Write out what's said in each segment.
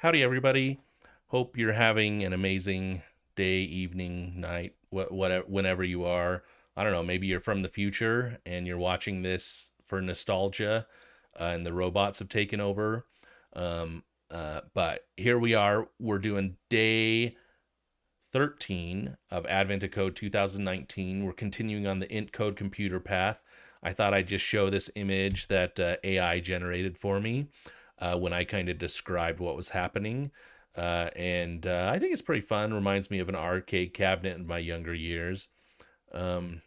Howdy, everybody. Hope you're having an amazing day, evening, night, whatever, whenever you are. I don't know. Maybe you're from the future and you're watching this for nostalgia, and the robots have taken over. But here we are. We're doing day 13 of Advent of Code 2019. We're continuing on the int code computer path. I thought I'd just show this image that AI generated for me when I kind of described what was happening. And I think it's pretty fun. Reminds me of an arcade cabinet in my younger years. Um,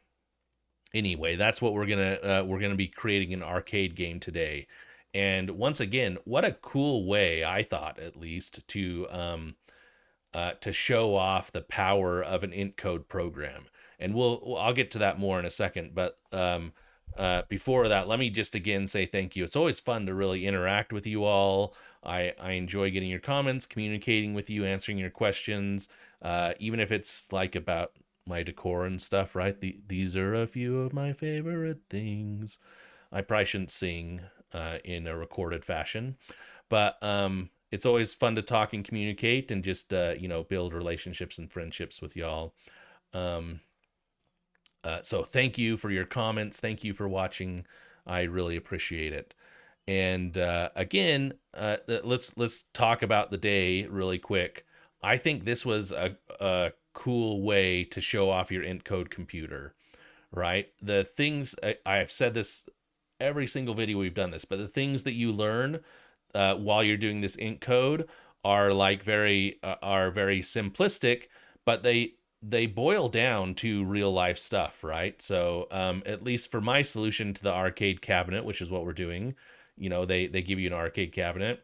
anyway, that's what we're gonna be creating an arcade game today. And once again, what a cool way, I thought, at least, to show off the power of an int code program. And I'll get to that more in a second. But before that, let me just again say thank you. It's always fun to really interact with you all. I enjoy getting your comments, communicating with you, answering your questions, even if it's like about my decor and stuff, right? These are a few of my favorite things. I probably shouldn't sing in a recorded fashion, but it's always fun to talk and communicate and just build relationships and friendships with y'all. Um, so thank you for your comments. Thank you for watching. I really appreciate it. And let's talk about the day really quick. I think this was a cool way to show off your int code computer, right? The things I've said this every single video we've done this, but the things that you learn while you're doing this int code are like very simplistic, but they boil down to real life stuff, right? So at least for my solution to the arcade cabinet, which is what we're doing, they give you an arcade cabinet.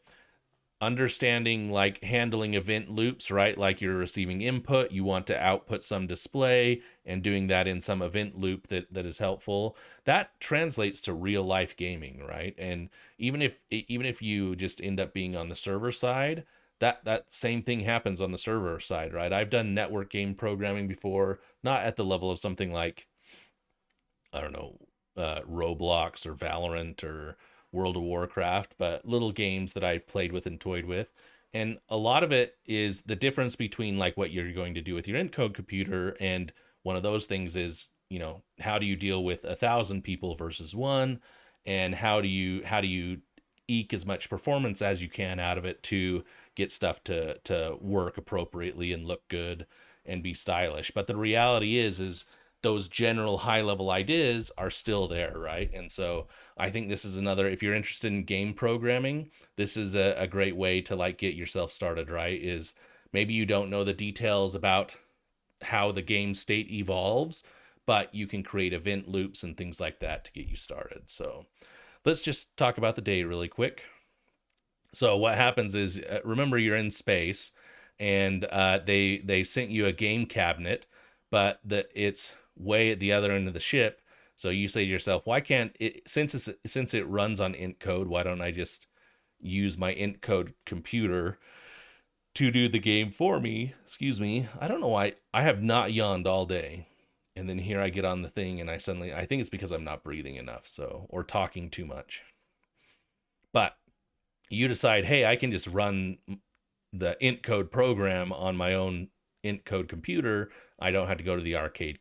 Understanding like handling event loops, right? Like you're receiving input, you want to output some display, and doing that in some event loop that is helpful. That translates to real life gaming, right? And even if you just end up being on the server side, that same thing happens on the server side, right? I've done network game programming before, not at the level of something like, I don't know, Roblox or Valorant or World of Warcraft, but little games that I played with and toyed with. And a lot of it is the difference between like what you're going to do with your encode computer. And one of those things is, how do you deal with 1,000 people versus one? And how do you eke as much performance as you can out of it to get stuff to work appropriately and look good and be stylish. But the reality is those general high level ideas are still there, right? And so I think this is another, if you're interested in game programming, this is a great way to like get yourself started, right? Is maybe you don't know the details about how the game state evolves, but you can create event loops and things like that to get you started. So let's just talk about the day really quick. So what happens is, remember, you're in space, and they sent you a game cabinet, but it's way at the other end of the ship. So you say to yourself, why can't it, since it runs on int code, why don't I just use my int code computer to do the game for me? Excuse me. I don't know why I have not yawned all day. And then here I get on the thing and I think it's because I'm not breathing enough, so, or talking too much. But you decide, hey, I can just run the int code program on my own int code computer. I don't have to go to the arcade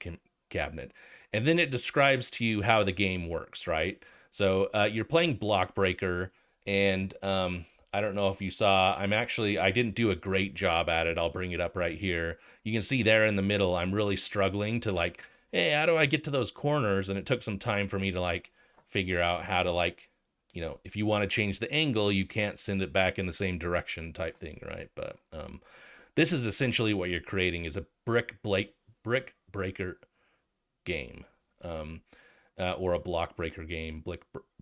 cabinet. And then it describes to you how the game works, right? So you're playing Block Breaker, and I don't know if you saw, I didn't do a great job at it. I'll bring it up right here. You can see there in the middle, I'm really struggling to like, hey, how do I get to those corners? And it took some time for me to like figure out how to like, if you want to change the angle, you can't send it back in the same direction type thing, right? But this is essentially what you're creating is a brick breaker game, or a block breaker game,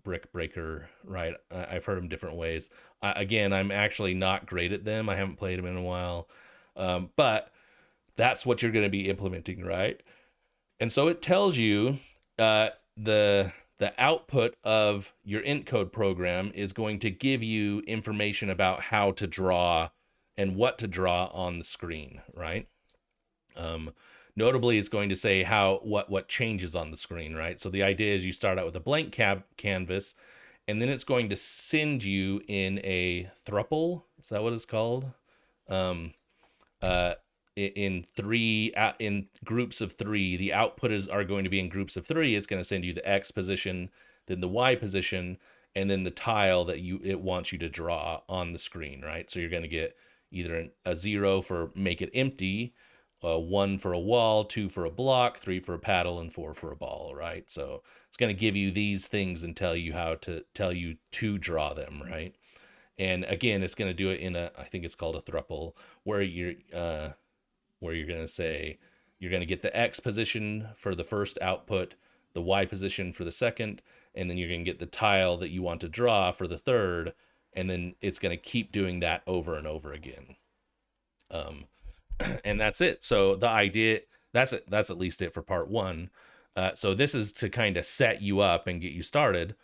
brick breaker, right? I've heard them different ways. Again, I'm actually not great at them. I haven't played them in a while, but that's what you're going to be implementing, right? And so it tells you the output of your int code program is going to give you information about how to draw and what to draw on the screen, right? Notably, it's going to say what changes on the screen, right? So the idea is you start out with a blank canvas, and then it's going to send you in a thruple. Is that what it's called? Um, uh, in three in groups of three, the output is are going to be in groups of three. It's going to send you the X position, then the Y position, and then the tile that it wants you to draw on the screen, right? So you're going to get either a 0 for make it empty, a 1 for a wall, 2 for a block, 3 for a paddle, and 4 for a ball, right? So it's going to give you these things and tell you to draw them, right? And again, it's going to do it in I think it's called a thruple, where you're going to say you're going to get the X position for the first output, the Y position for the second, and then you're going to get the tile that you want to draw for the third, and then it's going to keep doing that over and over again. Um, and that's it. So the idea that's at least it for part one. So this is to kind of set you up and get you started.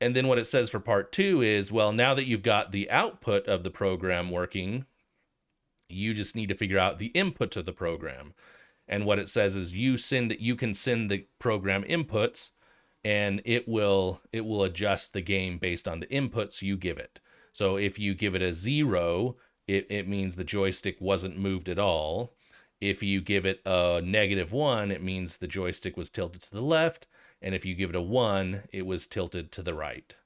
And then what it says for part two is, well, now that you've got the output of the program working, you just need to figure out the input to the program. And what it says is you can send the program inputs, and it will adjust the game based on the inputs you give it. So if you give it a 0, it means the joystick wasn't moved at all. If you give it a -1, it means the joystick was tilted to the left. And if you give it a 1, it was tilted to the right.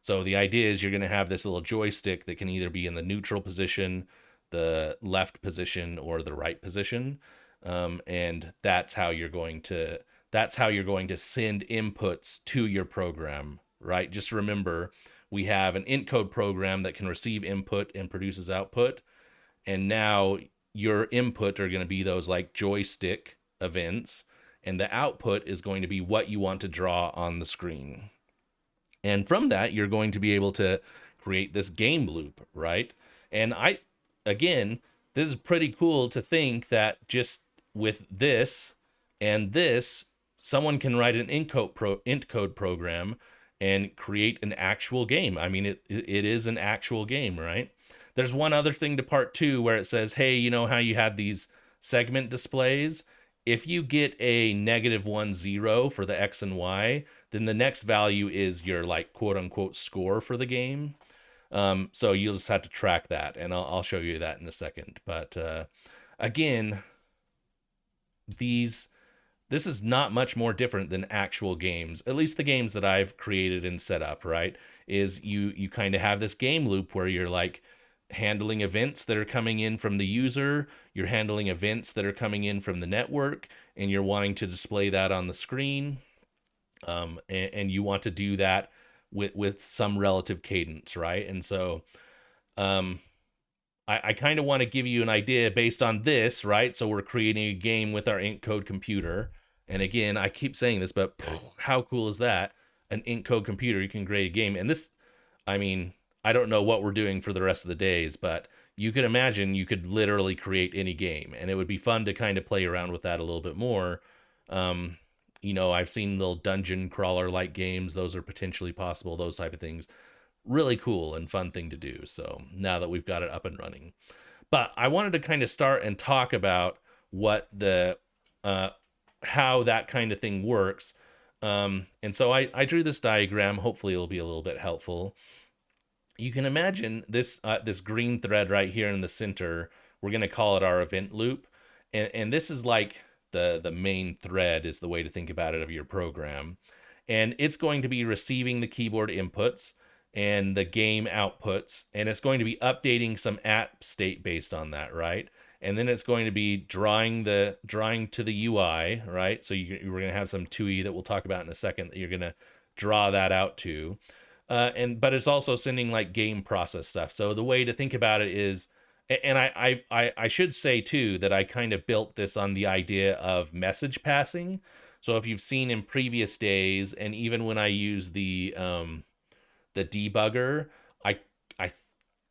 So the idea is you're going to have this little joystick that can either be in the neutral position, the left position, or the right position, and that's how you're going to send inputs to your program, right? Just remember, we have an intcode program that can receive input and produces output, and now your input are going to be those like joystick events, and the output is going to be what you want to draw on the screen. And from that, you're going to be able to create this game loop, right? And again, this is pretty cool to think that just with this and this, someone can write an int code program and create an actual game. I mean, it is an actual game, right? There's one other thing to part two where it says, hey, you know how you had these segment displays? If you get a -1, 0 for the X and Y, then the next value is your like quote unquote score for the game. So you'll just have to track that, and I'll show you that in a second. But again, this is not much more different than actual games. At least the games that I've created and set up, right? Is you kind of have this game loop where you're like handling events that are coming in from the user, you're handling events that are coming in from the network, and you're wanting to display that on the screen. And you want to do that with some relative cadence, right? And so um, I kind of want to give you an idea based on this, right? So we're creating a game with our int code computer. And again, I keep saying this, but how cool is that? An int code computer, you can create a game. And this, I mean, I don't know what we're doing for the rest of the days, but you could imagine you could literally create any game. And it would be fun to kind of play around with that a little bit more. Um, I've seen little dungeon crawler like games. Those are potentially possible, those type of things. Really cool and fun thing to do. So now that we've got it up and running. But I wanted to kind of start and talk about what how that kind of thing works. And so I drew this diagram. Hopefully it'll be a little bit helpful. You can imagine this green thread right here in the center. We're going to call it our event loop. And this is like the main thread is the way to think about it of your program. And it's going to be receiving the keyboard inputs and the game outputs, and it's going to be updating some app state based on that, right? And then it's going to be drawing to the UI, right? So we're going to have some TUI that we'll talk about in a second that you're going to draw that out to. But it's also sending like game process stuff. So the way to think about it is, and I should say too that I kind of built this on the idea of message passing. So if you've seen in previous days, and even when I use the debugger, I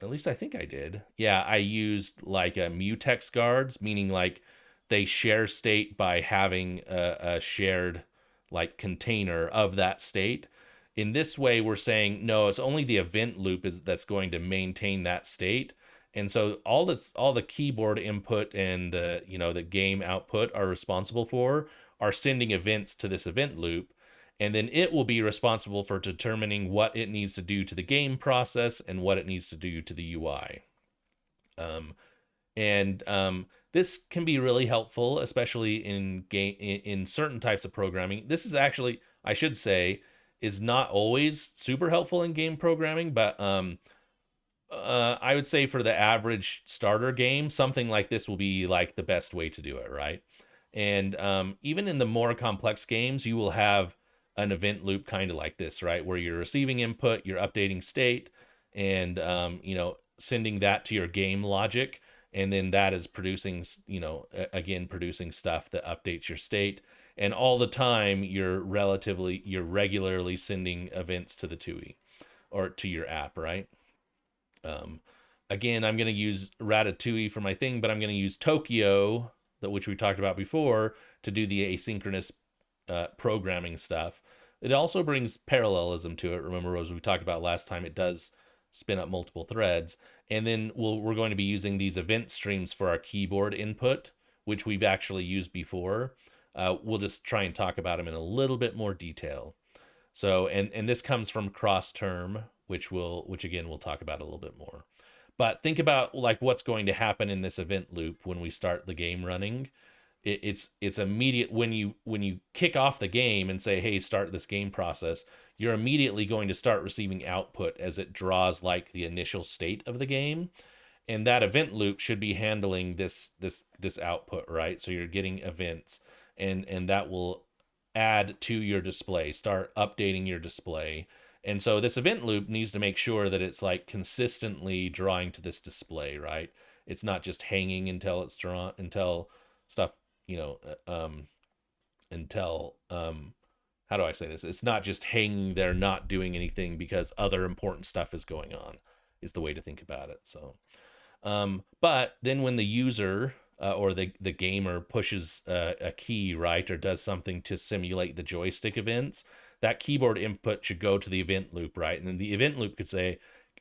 at least I think I did. Yeah, I used like a mutex guards, meaning like they share state by having a shared like container of that state. In this way, we're saying no, it's only the event loop that's going to maintain that state. And so all the keyboard input and the game output are responsible for are sending events to this event loop. and then it will be responsible for determining what it needs to do to the game process and what it needs to do to the UI. Um, and This can be really helpful, especially in in certain types of programming. This is actually, I should say, is not always super helpful in game programming, but I would say for the average starter game, something like this will be like the best way to do it, right? And even in the more complex games, you will have an event loop kind of like this, right? Where you're receiving input, you're updating state, and sending that to your game logic, and then that is producing, again, producing stuff that updates your state. And all the time, you're regularly sending events to the TUI or to your app, right? Um, Again, I'm going to use Ratatouille for my thing, but I'm going to use Tokyo, which we talked about before, to do the asynchronous programming stuff. It also brings parallelism to it. Remember, as we talked about last time, it does spin up multiple threads. And then we're going to be using these event streams for our keyboard input, which we've actually used before. We'll just try and talk about them in a little bit more detail. So, and this comes from cross term, which again we'll talk about a little bit more. But think about like what's going to happen in this event loop when we start the game running. It's immediate when you kick off the game and say, hey, start this game process. You're immediately going to start receiving output as it draws like the initial state of the game, and that event loop should be handling this output, right? So you're getting events, and that will add to your display, start updating your display. And so this event loop needs to make sure that it's like consistently drawing to this display, right? It's not just hanging until it's drawn, until stuff, you know, until how do I say this? It's not just hanging there, not doing anything because other important stuff is going on, is the way to think about it. So but then when the user or the gamer pushes a key, right, or does something to simulate the joystick events, that keyboard input should go to the event loop, right? And then the event loop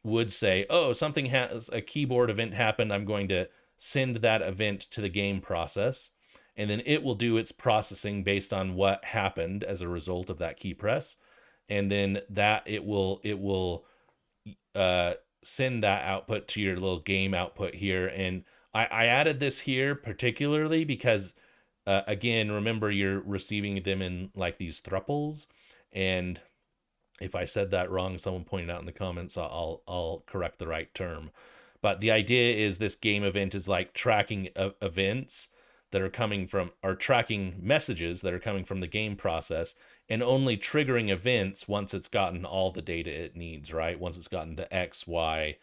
would say, oh, something has a keyboard event happened. I'm going to send that event to the game process. And then it will do its processing based on what happened as a result of that key press. And then that it will send that output to your little game output here. And I added this here particularly because, again, remember you're receiving them in like these thruples. And if I said that wrong, someone pointed out in the comments, I'll correct the right term. But the idea is this game event is like tracking events that are coming from, or tracking messages that are coming from the game process, and only triggering events once it's gotten all the data it needs, right? Once it's gotten the X, Y,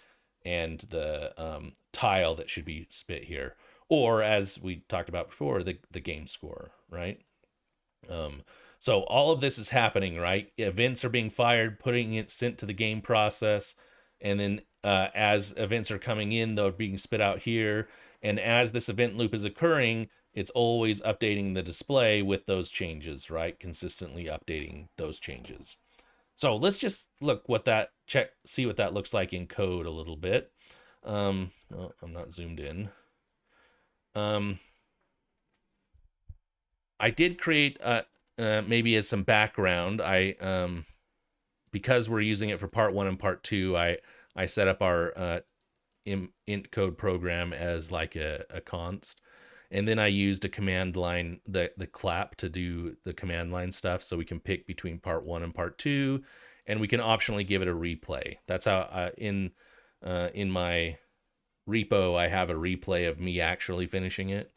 and the tile that should be spit here. Or as we talked about before, the game score, right? So all of this is happening, right? Events are being fired, putting it sent to the game process, and then as events are coming in, they're being spit out here. And as this event loop is occurring, it's always updating the display with those changes, right? Consistently updating those changes. So let's just see what that looks like in code a little bit. I'm not zoomed in. I did create maybe as some background. Because we're using it for part 1 and part 2, I set up our int code program as like a const, and then I used a command line, the clap, to do the command line stuff, so we can pick between part 1 and part 2, and we can optionally give it a replay. That's how in my repo I have a replay of me actually finishing it.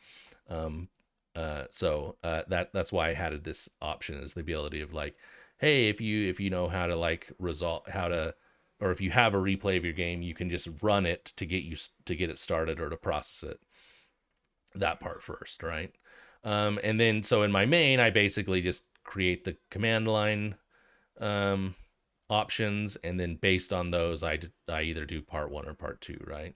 So that's why I added this option, is the ability of like, hey, if you know how to like resolve how to, or if you have a replay of your game, you can just run it to get it started or to process it, that part first, right? And then so in my main, I basically just create the command line options, and then based on those, I either do part 1 or part 2, right?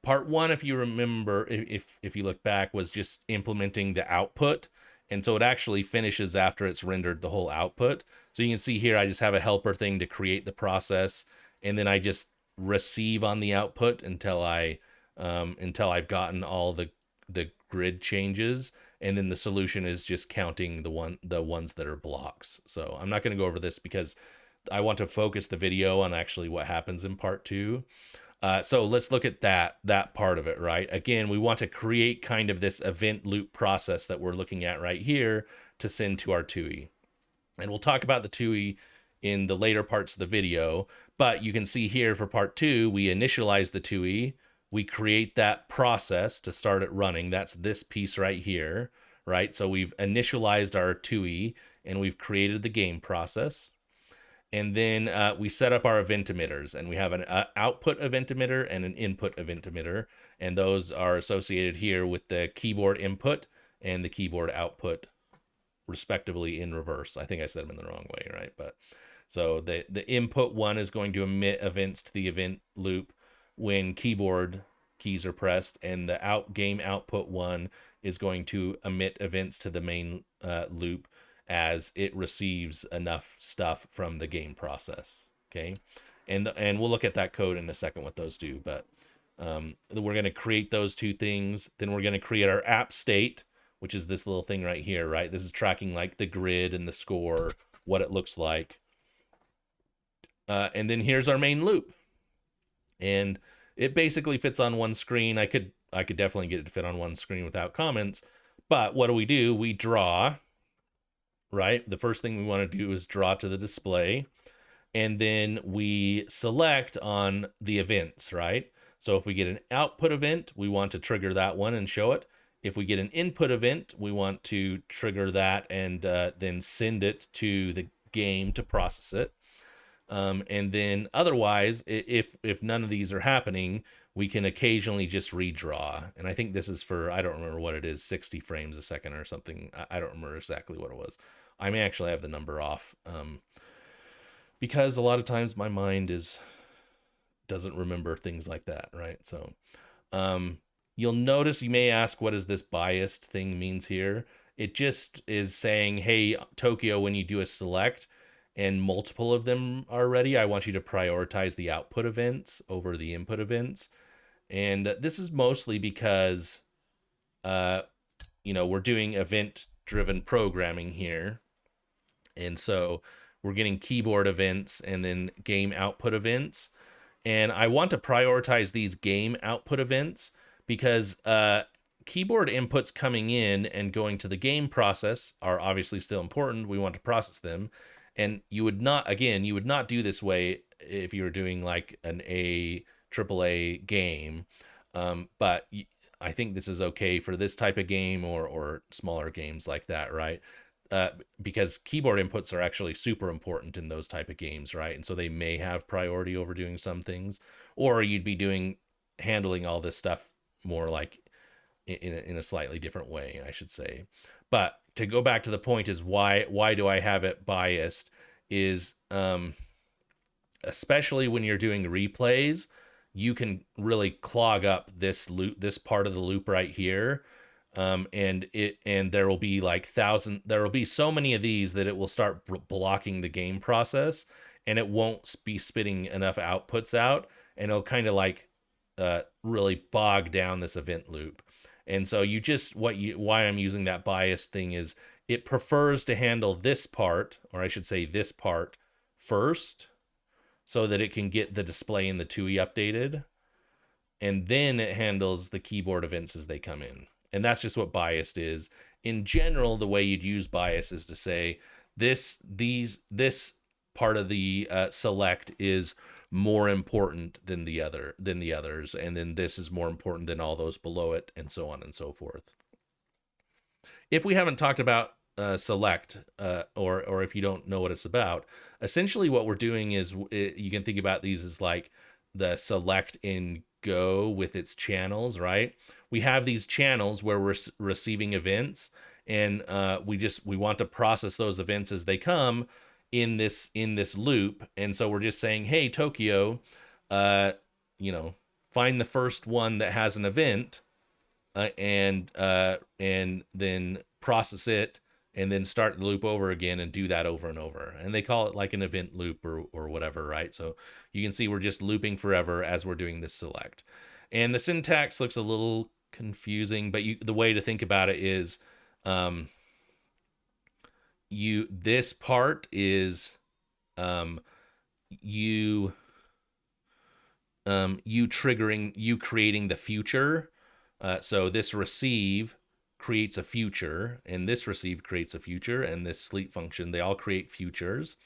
Part 1, if you remember, if you look back, was just implementing the output. And so it actually finishes after it's rendered the whole output. So you can see here, I just have a helper thing to create the process, and then I just receive on the output until I've gotten all the the grid changes, and then the solution is just counting the ones that are blocks. So I'm not going to go over this because I want to focus the video on actually what happens in part 2. So let's look at that part of it, right? Again, we want to create kind of this event loop process that we're looking at right here to send to our TUI. And we'll talk about the TUI in the later parts of the video, but you can see here for part 2, we initialize the TUI, we create that process to start it running. That's this piece right here, right? So we've initialized our TUI and we've created the game process. And then we set up our event emitters, and we have an output event emitter and an input event emitter, and those are associated here with the keyboard input and the keyboard output, respectively, in reverse. I think I said them in the wrong way, right? But so the input one is going to emit events to the event loop when keyboard keys are pressed, and the game output one is going to emit events to the main loop as it receives enough stuff from the game process. Okay, and we'll look at that code in a second what those do. But we're going to create those two things. Then we're going to create our app state, which is this little thing right here, right? This is tracking like the grid and the score, what it looks like. And then here's our main loop, and it basically fits on one screen. I could definitely get it to fit on one screen without comments. But what do? We draw. Right? The first thing we want to do is draw to the display, and then we select on the events, right? So if we get an output event, we want to trigger that one and show it. If we get an input event, we want to trigger that and then send it to the game to process it. And then otherwise, if none of these are happening, we can occasionally just redraw. And I think this is for, I don't remember what it is, 60 frames a second or something. I don't remember exactly what it was. I may actually have the number off, because a lot of times my mind doesn't remember things like that, right? So you'll notice, you may ask, what does this biased thing means here? It just is saying, hey, Tokyo, when you do a select and multiple of them are ready, I want you to prioritize the output events over the input events. And this is mostly because, we're doing event-driven programming here. And so we're getting keyboard events and then game output events. And I want to prioritize these game output events because keyboard inputs coming in and going to the game process are obviously still important. We want to process them. And you would not do this way if you were doing like an AAA game. But I think this is okay for this type of game or smaller games like that, right? Because keyboard inputs are actually super important in those type of games, right? And so they may have priority over doing some things, or you'd be handling all this stuff more like in a slightly different way, I should say. But to go back to the point is why do I have it biased is, especially when you're doing replays, you can really clog up this part of the loop right here. And there will be there will be so many of these that it will start blocking the game process, and it won't be spitting enough outputs out, and it'll kind of really bog down this event loop. And so why I'm using that bias thing is it prefers to handle this part, or I should say this part first, so that it can get the display and the TUI updated, and then it handles the keyboard events as they come in. And that's just what biased is. In general, the way you'd use bias is to say this part of the select is more important than the others, and then this is more important than all those below it, and so on and so forth. If we haven't talked about select, or if you don't know what it's about, essentially what we're doing is you can think about these as like the select in Go with its channels, right? We have these channels where we're receiving events, and we want to process those events as they come in this loop. And so we're just saying, hey, Tokyo, find the first one that has an event, and then process it, and then start the loop over again and do that over and over. And they call it like an event loop or whatever, right? So you can see we're just looping forever as we're doing this select. And the syntax looks a little confusing, but the way to think about it is, um, this part is, um, you you creating the future. So this receive creates a future, and this receive creates a future, and this sleep function, they all create futures.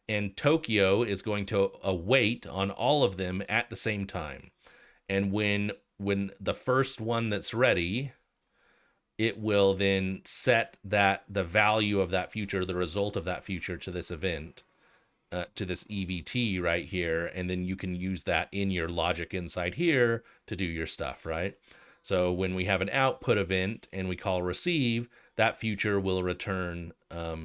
And Tokyo is going to await on all of them at the same time. And when the first one that's ready, it will then set that the value of that future, the result of that future to this event, to this EVT right here, and then you can use that in your logic inside here to do your stuff, right? So when we have an output event and we call receive, that future will return uh,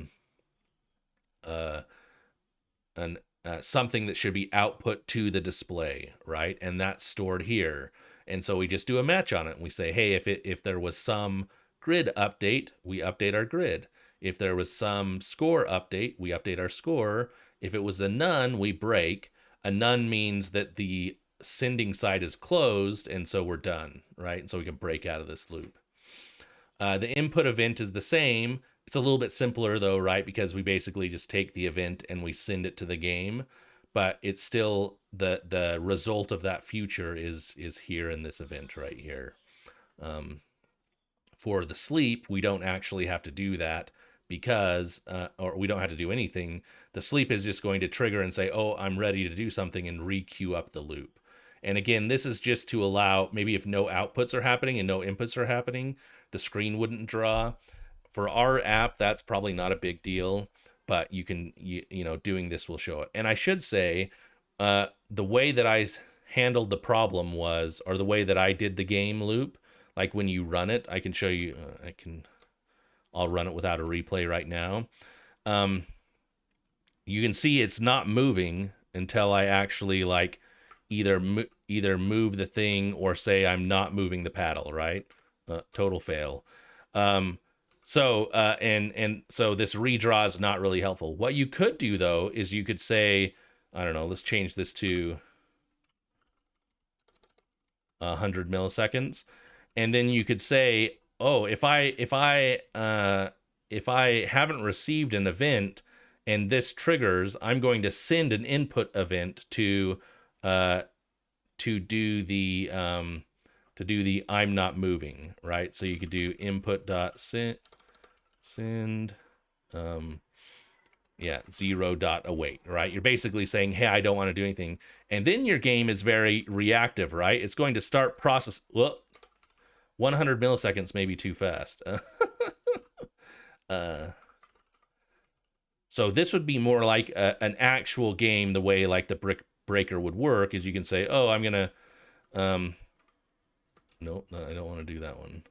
an something that should be output to the display, right? And that's stored here. And so we just do a match on it, and we say, hey, if there was some grid update, we update our grid. If there was some score update, we update our score. If it was a none, we break. A none means that the sending side is closed, and so we're done, right? And so we can break out of this loop. The input event is the same. It's a little bit simpler though, right? Because we basically just take the event and we send it to the game, but it's still the result of that future is here in this event right here. For the sleep, we don't actually have to do that because, or we don't have to do anything. The sleep is just going to trigger and say, oh, I'm ready to do something, and re-queue up the loop. And again, this is just to allow, maybe if no outputs are happening and no inputs are happening, the screen wouldn't draw. For our app, that's probably not a big deal, but you can, doing this will show it. And I should say, the way that I handled the problem was, or the way that I did the game loop, like when you run it, I can show you, I'll run it without a replay right now. You can see it's not moving until I actually like either move the thing or say I'm not moving the paddle, right? Total fail. So this redraw is not really helpful. What you could do though is you could say, I don't know, let's change this to 100 milliseconds, and then you could say, oh, if I haven't received an event and this triggers, I'm going to send an input event to do the I'm not moving, right? So you could do input dot send 0 dot await, right? You're basically saying, hey, I don't want to do anything. And then your game is very reactive, right? It's going to start process. Well, 100 milliseconds may be too fast. So this would be more like an actual game, the way like the brick breaker would work is you can say, oh, I'm gonna nope, no, I don't want to do that one.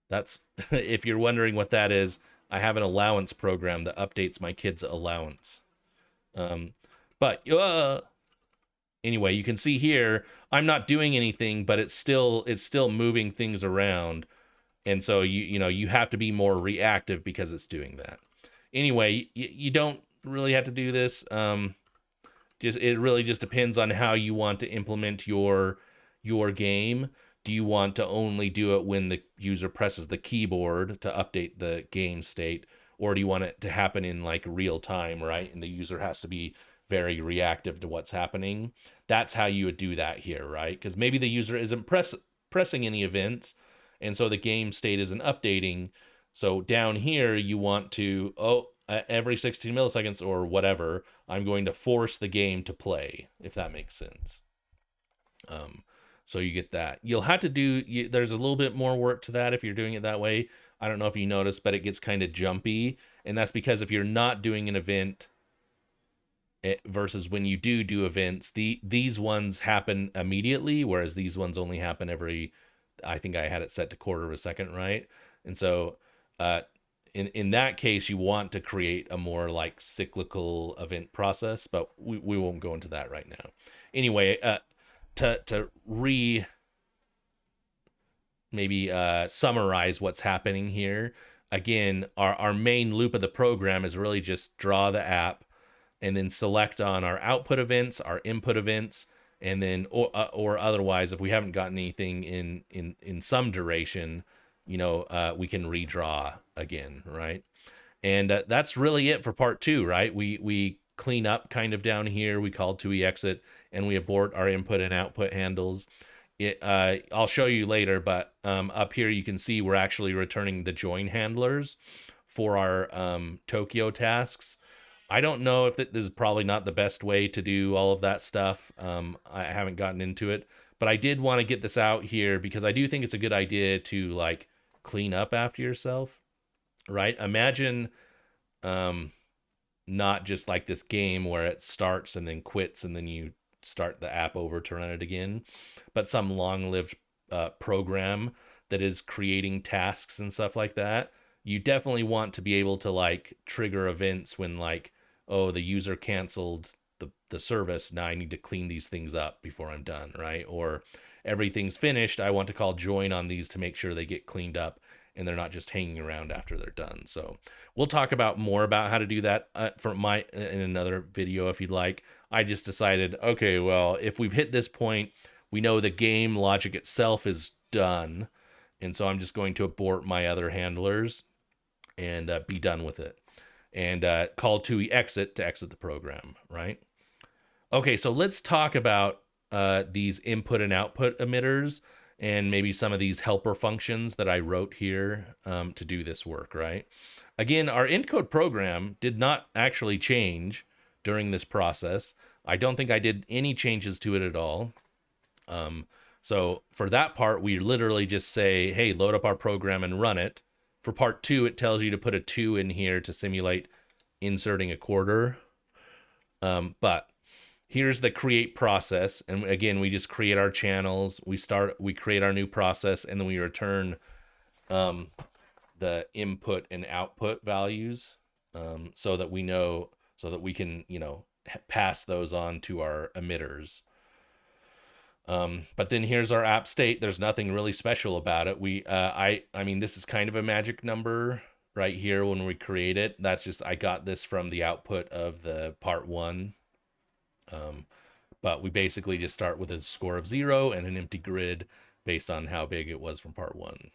That's if you're wondering what that is, I have an allowance program that updates my kid's allowance. But anyway, you can see here I'm not doing anything, but it's still moving things around, and so you have to be more reactive because it's doing that. Anyway, you don't really have to do this. It really just depends on how you want to implement your game. Do you want to only do it when the user presses the keyboard to update the game state, or do you want it to happen in like real time, right? And the user has to be very reactive to what's happening. That's how you would do that here, right? Because maybe the user isn't pressing any events, and so the game state isn't updating. So down here, you want to, every 16 milliseconds or whatever, I'm going to force the game to play, if that makes sense. So you get that. You'll have to do, there's a little bit more work to that if you're doing it that way. I don't know if you noticed, but it gets kind of jumpy. And that's because if you're not doing an event versus when you do events, these ones happen immediately, whereas these ones only happen every, I think I had it set to quarter of a second, right? And so in that case, you want to create a more like cyclical event process, but we won't go into that right now. Anyway, to maybe summarize what's happening here. Again, our main loop of the program is really just draw the app and then select on our output events, our input events, and then or otherwise, if we haven't gotten anything in some duration, we can redraw again, right? And that's really it for part two, right? We clean up kind of down here. We call TUI exit, and we abort our input and output handles. I'll show you later, but up here you can see we're actually returning the join handlers for our Tokyo tasks. I don't know if this is probably not the best way to do all of that stuff. I haven't gotten into it, but I did want to get this out here because I do think it's a good idea to like clean up after yourself, right? Imagine um, not just like this game where it starts and then quits and then you start the app over to run it again, but some long-lived program that is creating tasks and stuff like that. You definitely want to be able to like trigger events when like, oh, the user canceled the service. Now I need to clean these things up before I'm done, right? Or everything's finished. I want to call join on these to make sure they get cleaned up and they're not just hanging around after they're done. So we'll talk about more about how to do that in another video if you'd like. I just decided, okay, well, if we've hit this point, we know the game logic itself is done, and so I'm just going to abort my other handlers and be done with it, and call TUI exit to exit the program, right? Okay, so let's talk about these input and output emitters and maybe some of these helper functions that I wrote here to do this work, right? Again, our encode program did not actually change during this process. I don't think I did any changes to it at all. So for that part, we literally just say, hey, load up our program and run it. For part two, it tells you to put a 2 in here to simulate inserting a quarter. But here's the create process. And again, we just create our channels. We create our new process, and then we return the input and output values so that we can, pass those on to our emitters. But then here's our app state. There's nothing really special about it. I mean, this is kind of a magic number right here when we create it. That's just, I got this from the output of the part one. But we basically just start with a score of 0 and an empty grid based on how big it was from part one.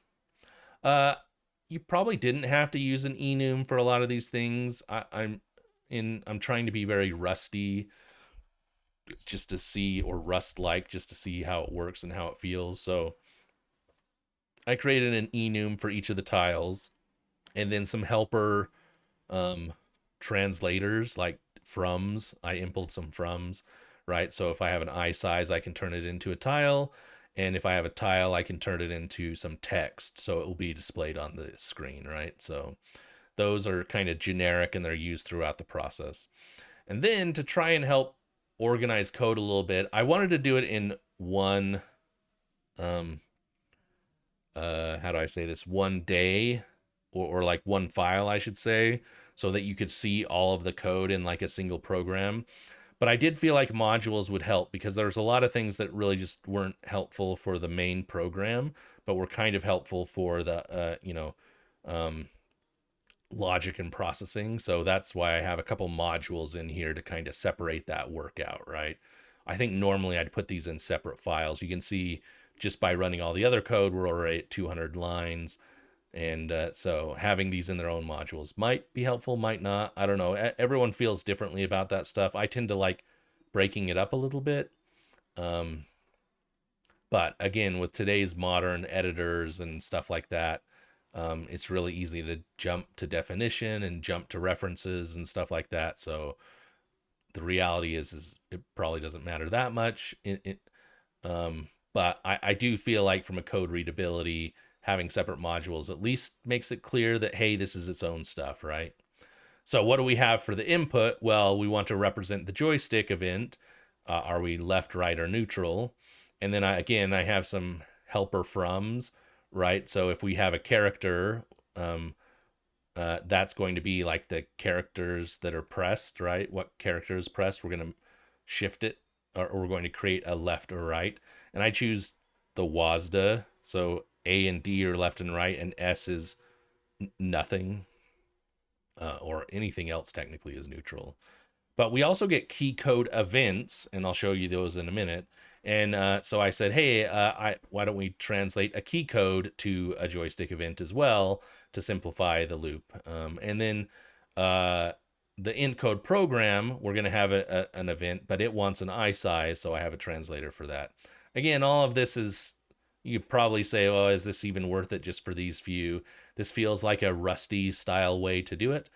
You probably didn't have to use an enum for a lot of these things. I'm trying to be very rusty just to see, or Rust-like, just to see how it works and how it feels. So I created an enum for each of the tiles, and then some helper translators like froms. I imported some froms, right? So if I have an eye size, I can turn it into a tile. And if I have a tile, I can turn it into some text. So it will be displayed on the screen, right? So those are kind of generic and they're used throughout the process. And then to try and help organize code a little bit, I wanted to do it in one, how do I say this? One day, or like one file, I should say, so that you could see all of the code in like a single program. But I did feel like modules would help because there's a lot of things that really just weren't helpful for the main program, but were kind of helpful for the, logic and processing. So that's why I have a couple modules in here to kind of separate that work out, right? I think normally I'd put these in separate files. You can see just by running all the other code, we're already at 200 lines. And so having these in their own modules might be helpful, might not. I don't know. Everyone feels differently about that stuff. I tend to like breaking it up a little bit. But again, with today's modern editors and stuff like that, it's really easy to jump to definition and jump to references and stuff like that. So the reality is it probably doesn't matter that much. But I do feel like from a code readability, having separate modules at least makes it clear that, hey, this is its own stuff, right? So what do we have for the input? Well, we want to represent the joystick event. Are we left, right, or neutral? And then I have some helper froms, right? So if we have a character, that's going to be like the characters that are pressed, right? What character is pressed? We're going to shift it, or we're going to create a left or right. And I choose the WASDA. So A and D are left and right, and S is nothing, or anything else technically is neutral. But we also get key code events, and I'll show you those in a minute. And so I said, hey, why don't we translate a key code to a joystick event as well to simplify the loop? And then uh, the encode program, we're going to have an event, but it wants an I size, so I have a translator for that. Again, all of this is, you probably say, oh, is this even worth it just for these few? This feels like a Rusty style way to do it.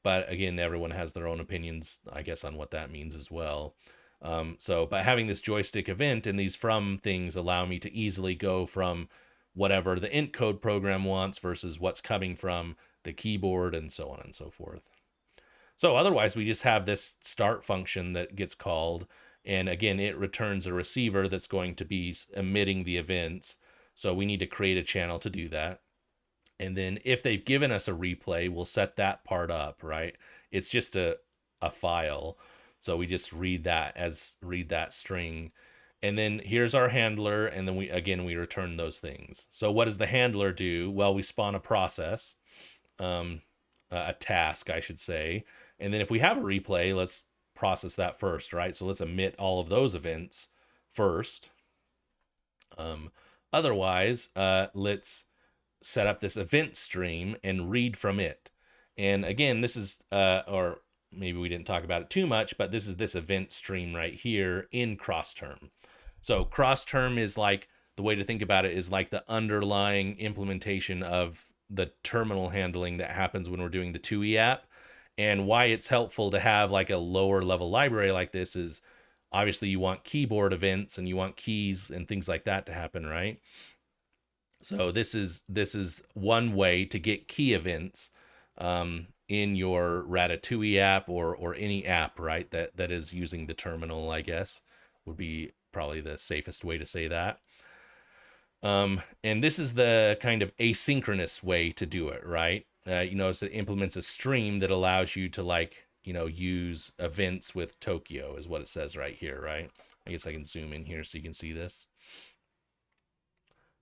But again, everyone has their own opinions, I guess, on what that means as well. But having this joystick event and these from things allow me to easily go from whatever the int code program wants versus what's coming from the keyboard and so on and so forth. So otherwise, we just have this start function that gets called. And again, it returns a receiver that's going to be emitting the events. So we need to create a channel to do that. And then if they've given us a replay, we'll set that part up, right? It's just a file. So we just read that string. And then here's our handler. And then we return those things. So what does the handler do? Well, we spawn a process, a task, I should say. And then if we have a replay, let's process that first, right? So let's emit all of those events first. Otherwise, let's set up this event stream and read from it. And again, this is, or maybe we didn't talk about it too much, but this is this event stream right here in cross-term. So cross-term is like, the way to think about it is like the underlying implementation of the terminal handling that happens when we're doing the TUI app. And why it's helpful to have like a lower level library like this is obviously you want keyboard events and you want keys and things like that to happen, right? So this is one way to get key events in your Ratatui app or any app, right? That is using the terminal, I guess, would be probably the safest way to say that. And this is the kind of asynchronous way to do it, right? You notice it implements a stream that allows you to use events with Tokyo is what it says right here, right? I guess I can zoom in here so you can see this.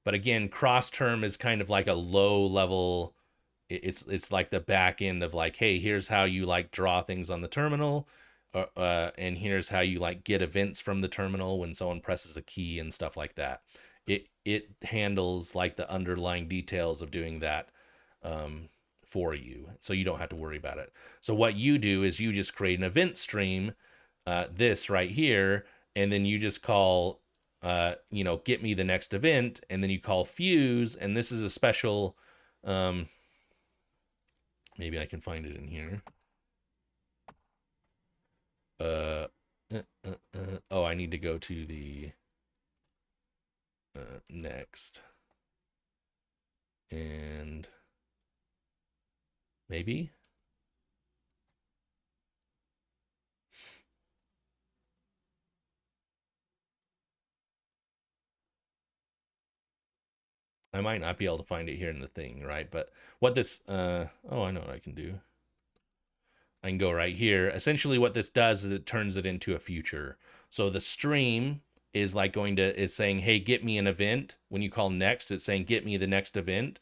But again, cross-term is kind of like a low level. It's like the back end of like, hey, here's how you like draw things on the terminal, and here's how you like get events from the terminal when someone presses a key and stuff like that. It handles like the underlying details of doing that for you, so you don't have to worry about it. So what you do is you just create an event stream, this right here, and then you just call get me the next event, and then you call fuse, and this is a special, maybe I can find it in here. Oh, I need to go to the next, and maybe I might not be able to find it here in the thing, right? But what this, oh, I know what I can do. I can go right here. Essentially what this does is it turns it into a future. So the stream is like is saying, hey, get me an event. When you call next, it's saying, get me the next event.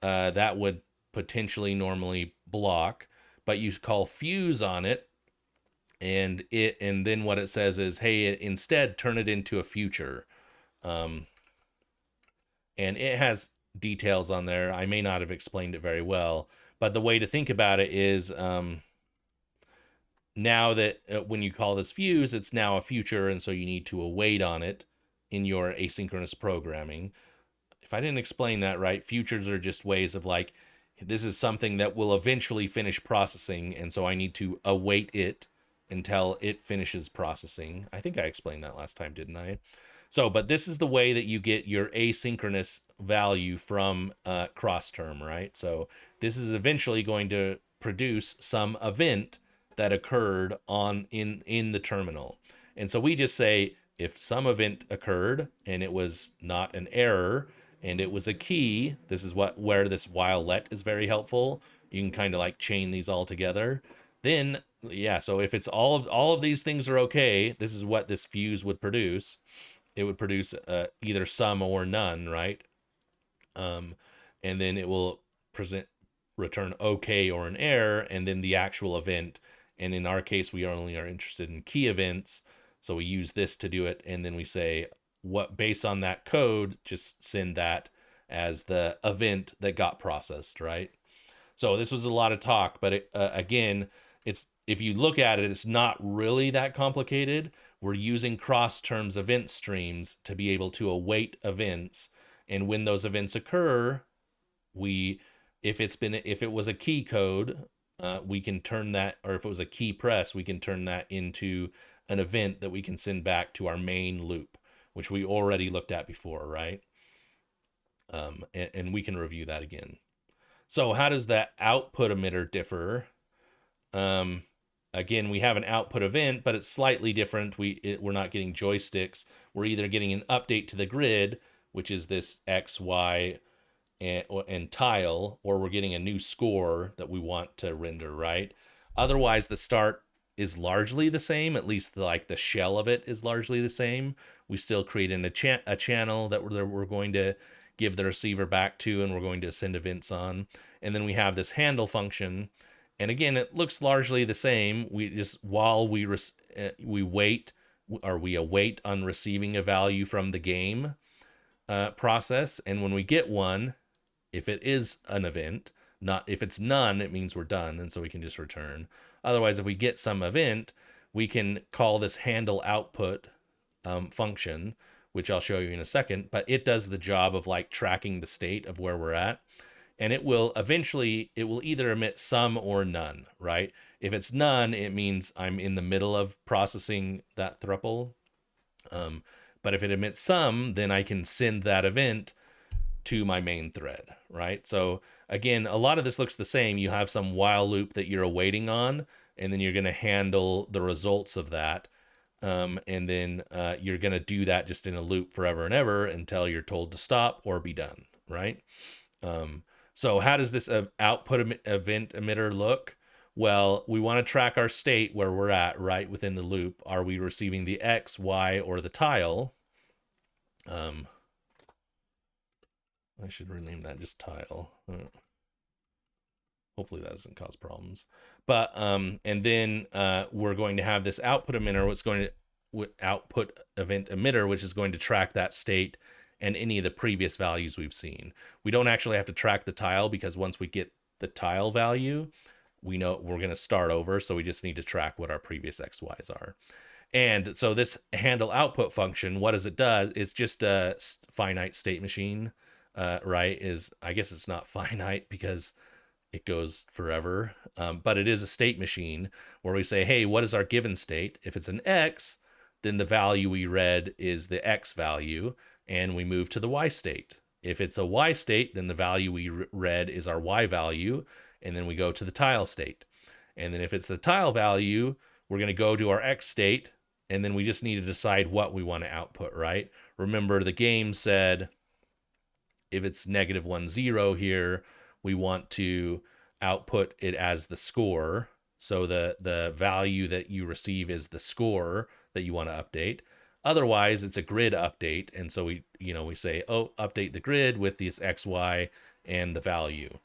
That would potentially normally block, but you call fuse on it, and then what it says is, hey, instead turn it into a future. And it has details on there. I may not have explained it very well, but the way to think about it is, now that when you call this fuse, it's now a future, and so you need to await on it in your asynchronous programming. If I didn't explain that right, futures are just ways of like, this is something that will eventually finish processing, and so I need to await it until it finishes processing. I think I explained that last time, didn't I? So, but this is the way that you get your asynchronous value from cross term, right? So this is eventually going to produce some event that occurred in the terminal. And so we just say, if some event occurred and it was not an error and it was a key, this is where this while let is very helpful. You can kind of like chain these all together. Then, yeah, so if it's all of these things are okay, this is what this fuse would produce. It would produce either some or none, right? And then it will return okay or an error, and then the actual event And in our case, we only are interested in key events. So we use this to do it. And then we say, what based on that code, just send that as the event that got processed, right? So this was a lot of talk, but again, it's if you look at it, it's not really that complicated. We're using cross terms event streams to be able to await events, and when those events occur, we if it was a key code, we can turn that, or if it was a key press, we can turn that into an event that we can send back to our main loop, which we already looked at before, right? And we can review that again. So how does that output emitter differ? Um, Again, we have an output event, but it's slightly different. We're not getting joysticks. We're either getting an update to the grid, which is this X, Y, and tile, or we're getting a new score that we want to render, right? Otherwise, the start is largely the same. At least like the shell of it is largely the same. We still create a channel that we're going to give the receiver back to, and we're going to send events on. And then we have this handle function. And again, it looks largely the same. We just, while we wait, or we await on receiving a value from the game process. And when we get one, if it is an event, not if it's none, it means we're done, and so we can just return. Otherwise, if we get some event, we can call this handle output function, which I'll show you in a second, but it does the job of like tracking the state of where we're at. And it will either emit some or none, right? If it's none, it means I'm in the middle of processing that thruple. But if it emits some, then I can send that event to my main thread, right? So again, a lot of this looks the same. You have some while loop that you're awaiting on, and then you're going to handle the results of that. And then you're going to do that just in a loop forever and ever until you're told to stop or be done, right? So how does this output event emitter look? Well, we want to track our state where we're at, right within the loop. Are we receiving the X, Y, or the tile? I should rename that just tile. Hopefully that doesn't cause problems. But and then we're going to have this output emitter, what's going to output event emitter, which is going to track that state and any of the previous values we've seen. We don't actually have to track the tile, because once we get the tile value, we know we're going to start over. So we just need to track what our previous XYs are. And so this handle output function, what does it do? It's just a finite state machine, right? I guess it's not finite because it goes forever, but it is a state machine where we say, hey, what is our given state? If it's an X, then the value we read is the X value, and we move to the Y state. If it's a Y state, then the value we read is our Y value, and then we go to the tile state. And then if it's the tile value, we're going to go to our X state, and then we just need to decide what we want to output, right? Remember, the game said if it's -1, 0 here, we want to output it as the score. So the value that you receive is the score that you want to update. Otherwise, it's a grid update. And so we say, oh, update the grid with this X, Y, and the value.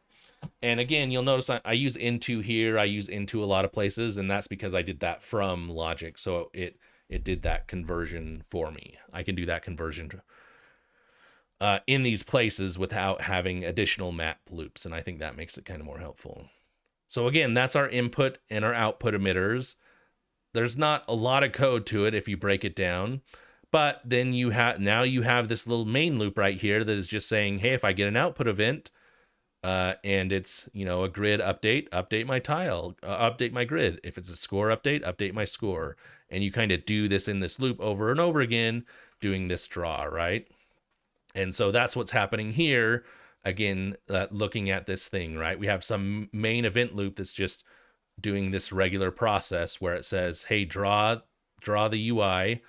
And again, you'll notice I use into here. I use into a lot of places, and that's because I did that from logic. So it did that conversion for me. I can do that conversion in these places without having additional map loops, and I think that makes it kind of more helpful. So again, that's our input and our output emitters. There's not a lot of code to it if you break it down, but then you have this little main loop right here that is just saying, hey, if I get an output event, and it's a grid update my tile, update my grid. If it's a score update my score. And you kind of do this in this loop over and over again, doing this draw, right? And so that's what's happening here. Again, looking at this thing, right? We have some main event loop that's just doing this regular process where it says, hey, draw the UI,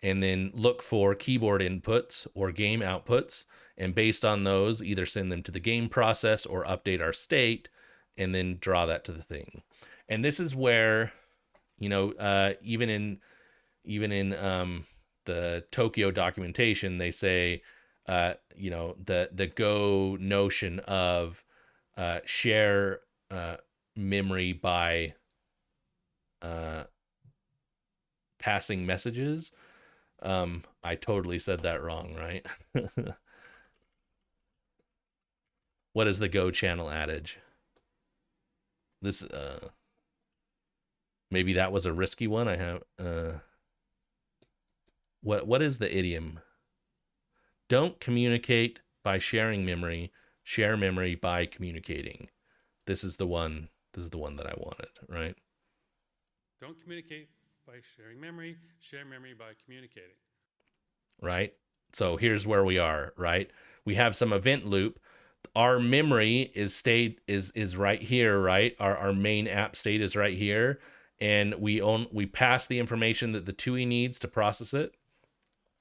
and then look for keyboard inputs or game outputs. And based on those, either send them to the game process or update our state, and then draw that to the thing. And this is where, even in the Tokyo documentation, they say, the Go notion of share memory by uh, passing messages. I totally said that wrong, right? What is the Go channel adage? This maybe that was a risky one. I have what is the idiom? Don't communicate by sharing memory, share memory by communicating. This is the one. This is the one that I wanted, right? Don't communicate by sharing memory, share memory by communicating. Right? So here's where we are, right? We have some event loop. Our memory is right here, right? Our main app state is right here, and we pass the information that the TUI needs to process it,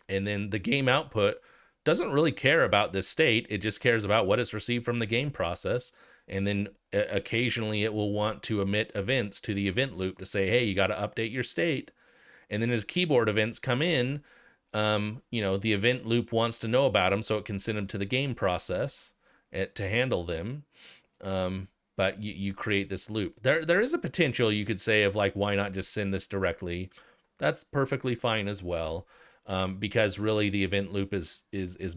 and then the game output doesn't really care about this state. It just cares about what it's received from the game process, and then occasionally it will want to emit events to the event loop to say, hey, you got to update your state. And then as keyboard events come in, the event loop wants to know about them so it can send them to the game process to handle them. But you create this loop. There is a potential, you could say, of like, why not just send this directly? That's perfectly fine as well, because really the event loop is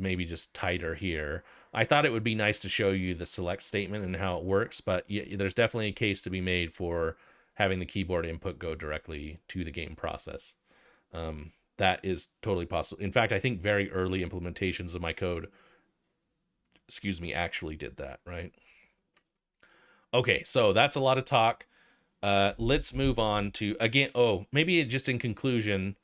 maybe just tighter here. I thought it would be nice to show you the select statement and how it works, but there's definitely a case to be made for having the keyboard input go directly to the game process. That is totally possible. In fact, I think very early implementations of my code, excuse me, actually did that, right? Okay, so that's a lot of talk. Let's move on to again. Oh, maybe just in conclusion,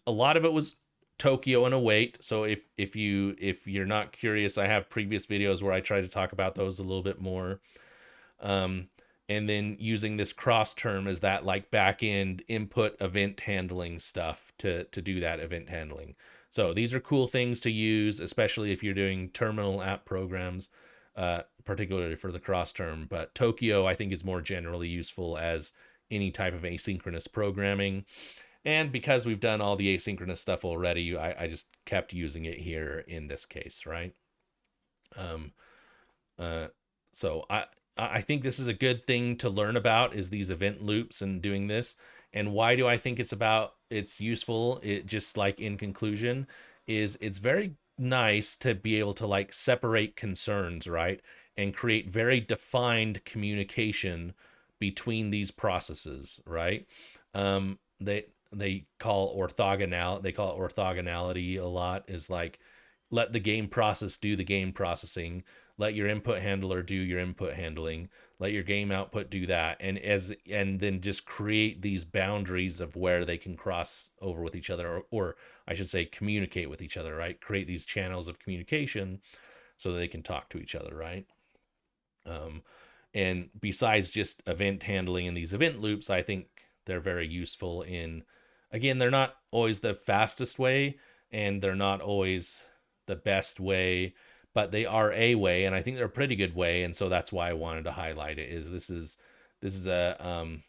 a lot of it was Tokyo and Await. So if you're not curious, I have previous videos where I try to talk about those a little bit more. Um, and then using this cross term as that like back end input event handling stuff to do that event handling. So these are cool things to use, especially if you're doing terminal app programs, particularly for the cross term. But Tokyo, I think, is more generally useful as any type of asynchronous programming. And because we've done all the asynchronous stuff already, I just kept using it here in this case, right? Um, uh, so I think this is a good thing to learn about, is these event loops and doing this. And why do I think it's useful? It just like in conclusion is it's very nice to be able to like separate concerns, right? And create very defined communication between these processes, right? They call it orthogonality a lot, is like let the game process do the game processing, let your input handler do your input handling, let your game output do that, and then just create these boundaries of where they can cross over with each other, or I should say communicate with each other, right? Create these channels of communication so that they can talk to each other, right? um, and besides just event handling and these event loops, I think they're very useful in, again, they're not always the fastest way and they're not always the best way, but they are a way, and I think they're a pretty good way. And so that's why I wanted to highlight it. This is a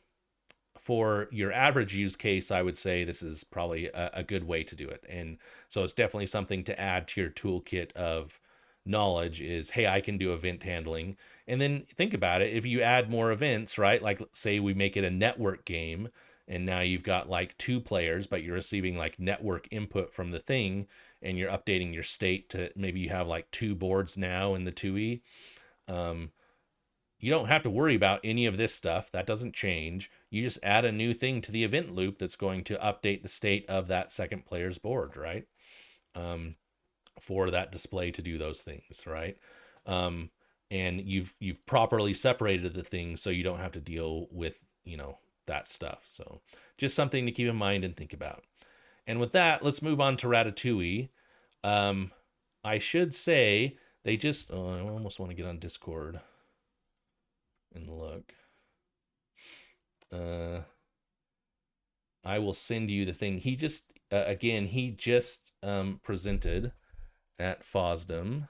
for your average use case, I would say this is probably a good way to do it. And so it's definitely something to add to your toolkit of knowledge is, hey, I can do event handling. And then think about it. If you add more events, right? Like say we make it a network game and now you've got like two players, but you're receiving like network input from the thing and you're updating your state to maybe you have like two boards now in the TUI. Um, you don't have to worry about any of this stuff. That doesn't change. You just add a new thing to the event loop that's going to update the state of that second player's board, right? Um, for that display to do those things, right? Um, and you've properly separated the things so you don't have to deal with that stuff. So just something to keep in mind and think about. And with that, let's move on to Ratatouille. Um, I should say they just. Oh, I almost want to get on Discord and look. Uh, I will send you the thing. He just again he just presented at FOSDEM.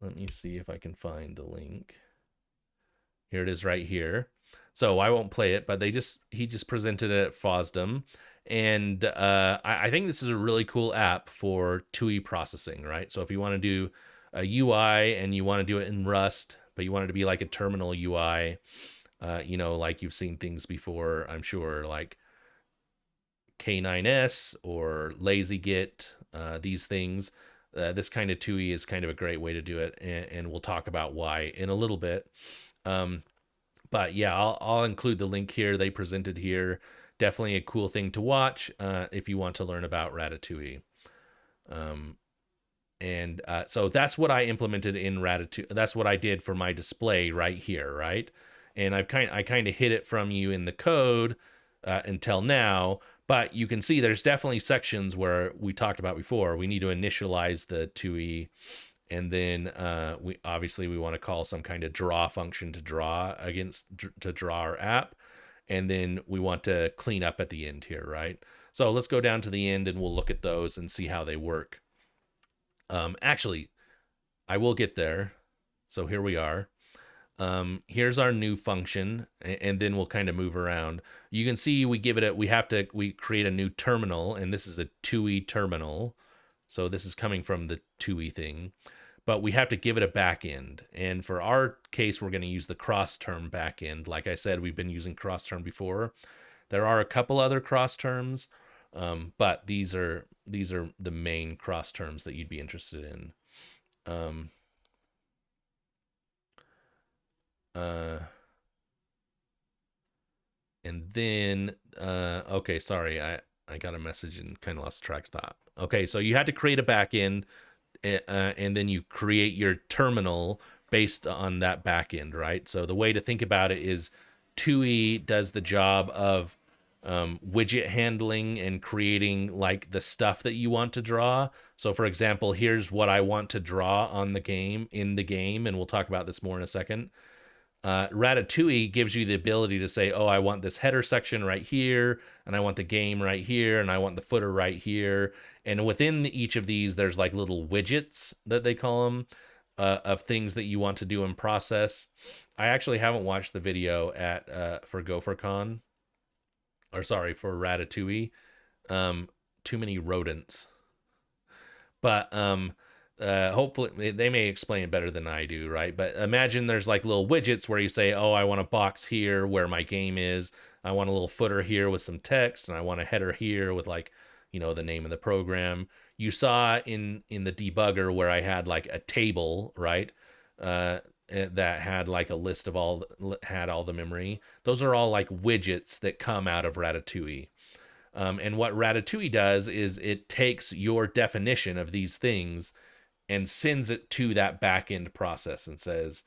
Let me see if I can find the link. Here it is right here. So I won't play it, but he just presented it at FOSDEM. And I think this is a really cool app for TUI processing, right? So if you want to do a UI and you want to do it in Rust, but you want it to be like a terminal UI, Like you've seen things before, I'm sure, like K9S or LazyGit, these things. This kind of TUI is kind of a great way to do it, and we'll talk about why in a little bit. Um, but yeah, I'll include the link here. They presented here. Definitely a cool thing to watch if you want to learn about Ratatouille. Um, and so that's what I implemented in Ratatouille. That's what I did for my display right here, right? And I kind of hid it from you in the code until now, but you can see there's definitely sections where we talked about before. We need to initialize the TUI, and then we want to call some kind of draw function to draw our app, and then we want to clean up at the end here, right? So let's go down to the end and we'll look at those and see how they work. Actually, I will get there. So here we are. Here's our new function, and then we'll kind of move around. You can see we create a new terminal, and this is a TUI terminal. So this is coming from the TUI thing, but we have to give it a backend. And for our case, we're going to use the cross term backend. Like I said, we've been using cross term before. There are a couple other cross terms, but these are the main cross terms that you'd be interested in. Um, uh, and then okay, sorry, I got a message and kind of lost track of thought. Okay, so you had to create a backend, and then you create your terminal based on that backend, right? So the way to think about it is TUI does the job of widget handling and creating like the stuff that you want to draw. So for example, here's what I want to draw on the game in the game, and we'll talk about this more in a second. Ratatouille gives you the ability to say, oh, I want this header section right here, and I want the game right here, and I want the footer right here. And within each of these, there's like little widgets that they call them, of things that you want to do in process. I actually haven't watched the video for GopherCon, or sorry, for Ratatouille. Um, Too many rodents. But hopefully they may explain better than I do, right? But imagine there's like little widgets where you say, oh, I want a box here where my game is. I want a little footer here with some text, and I want a header here with like, the name of the program. You saw in the debugger where I had like a table, right? That had like a list of had all the memory. Those are all like widgets that come out of Ratatouille. And what Ratatouille does is it takes your definition of these things and sends it to that backend process and says,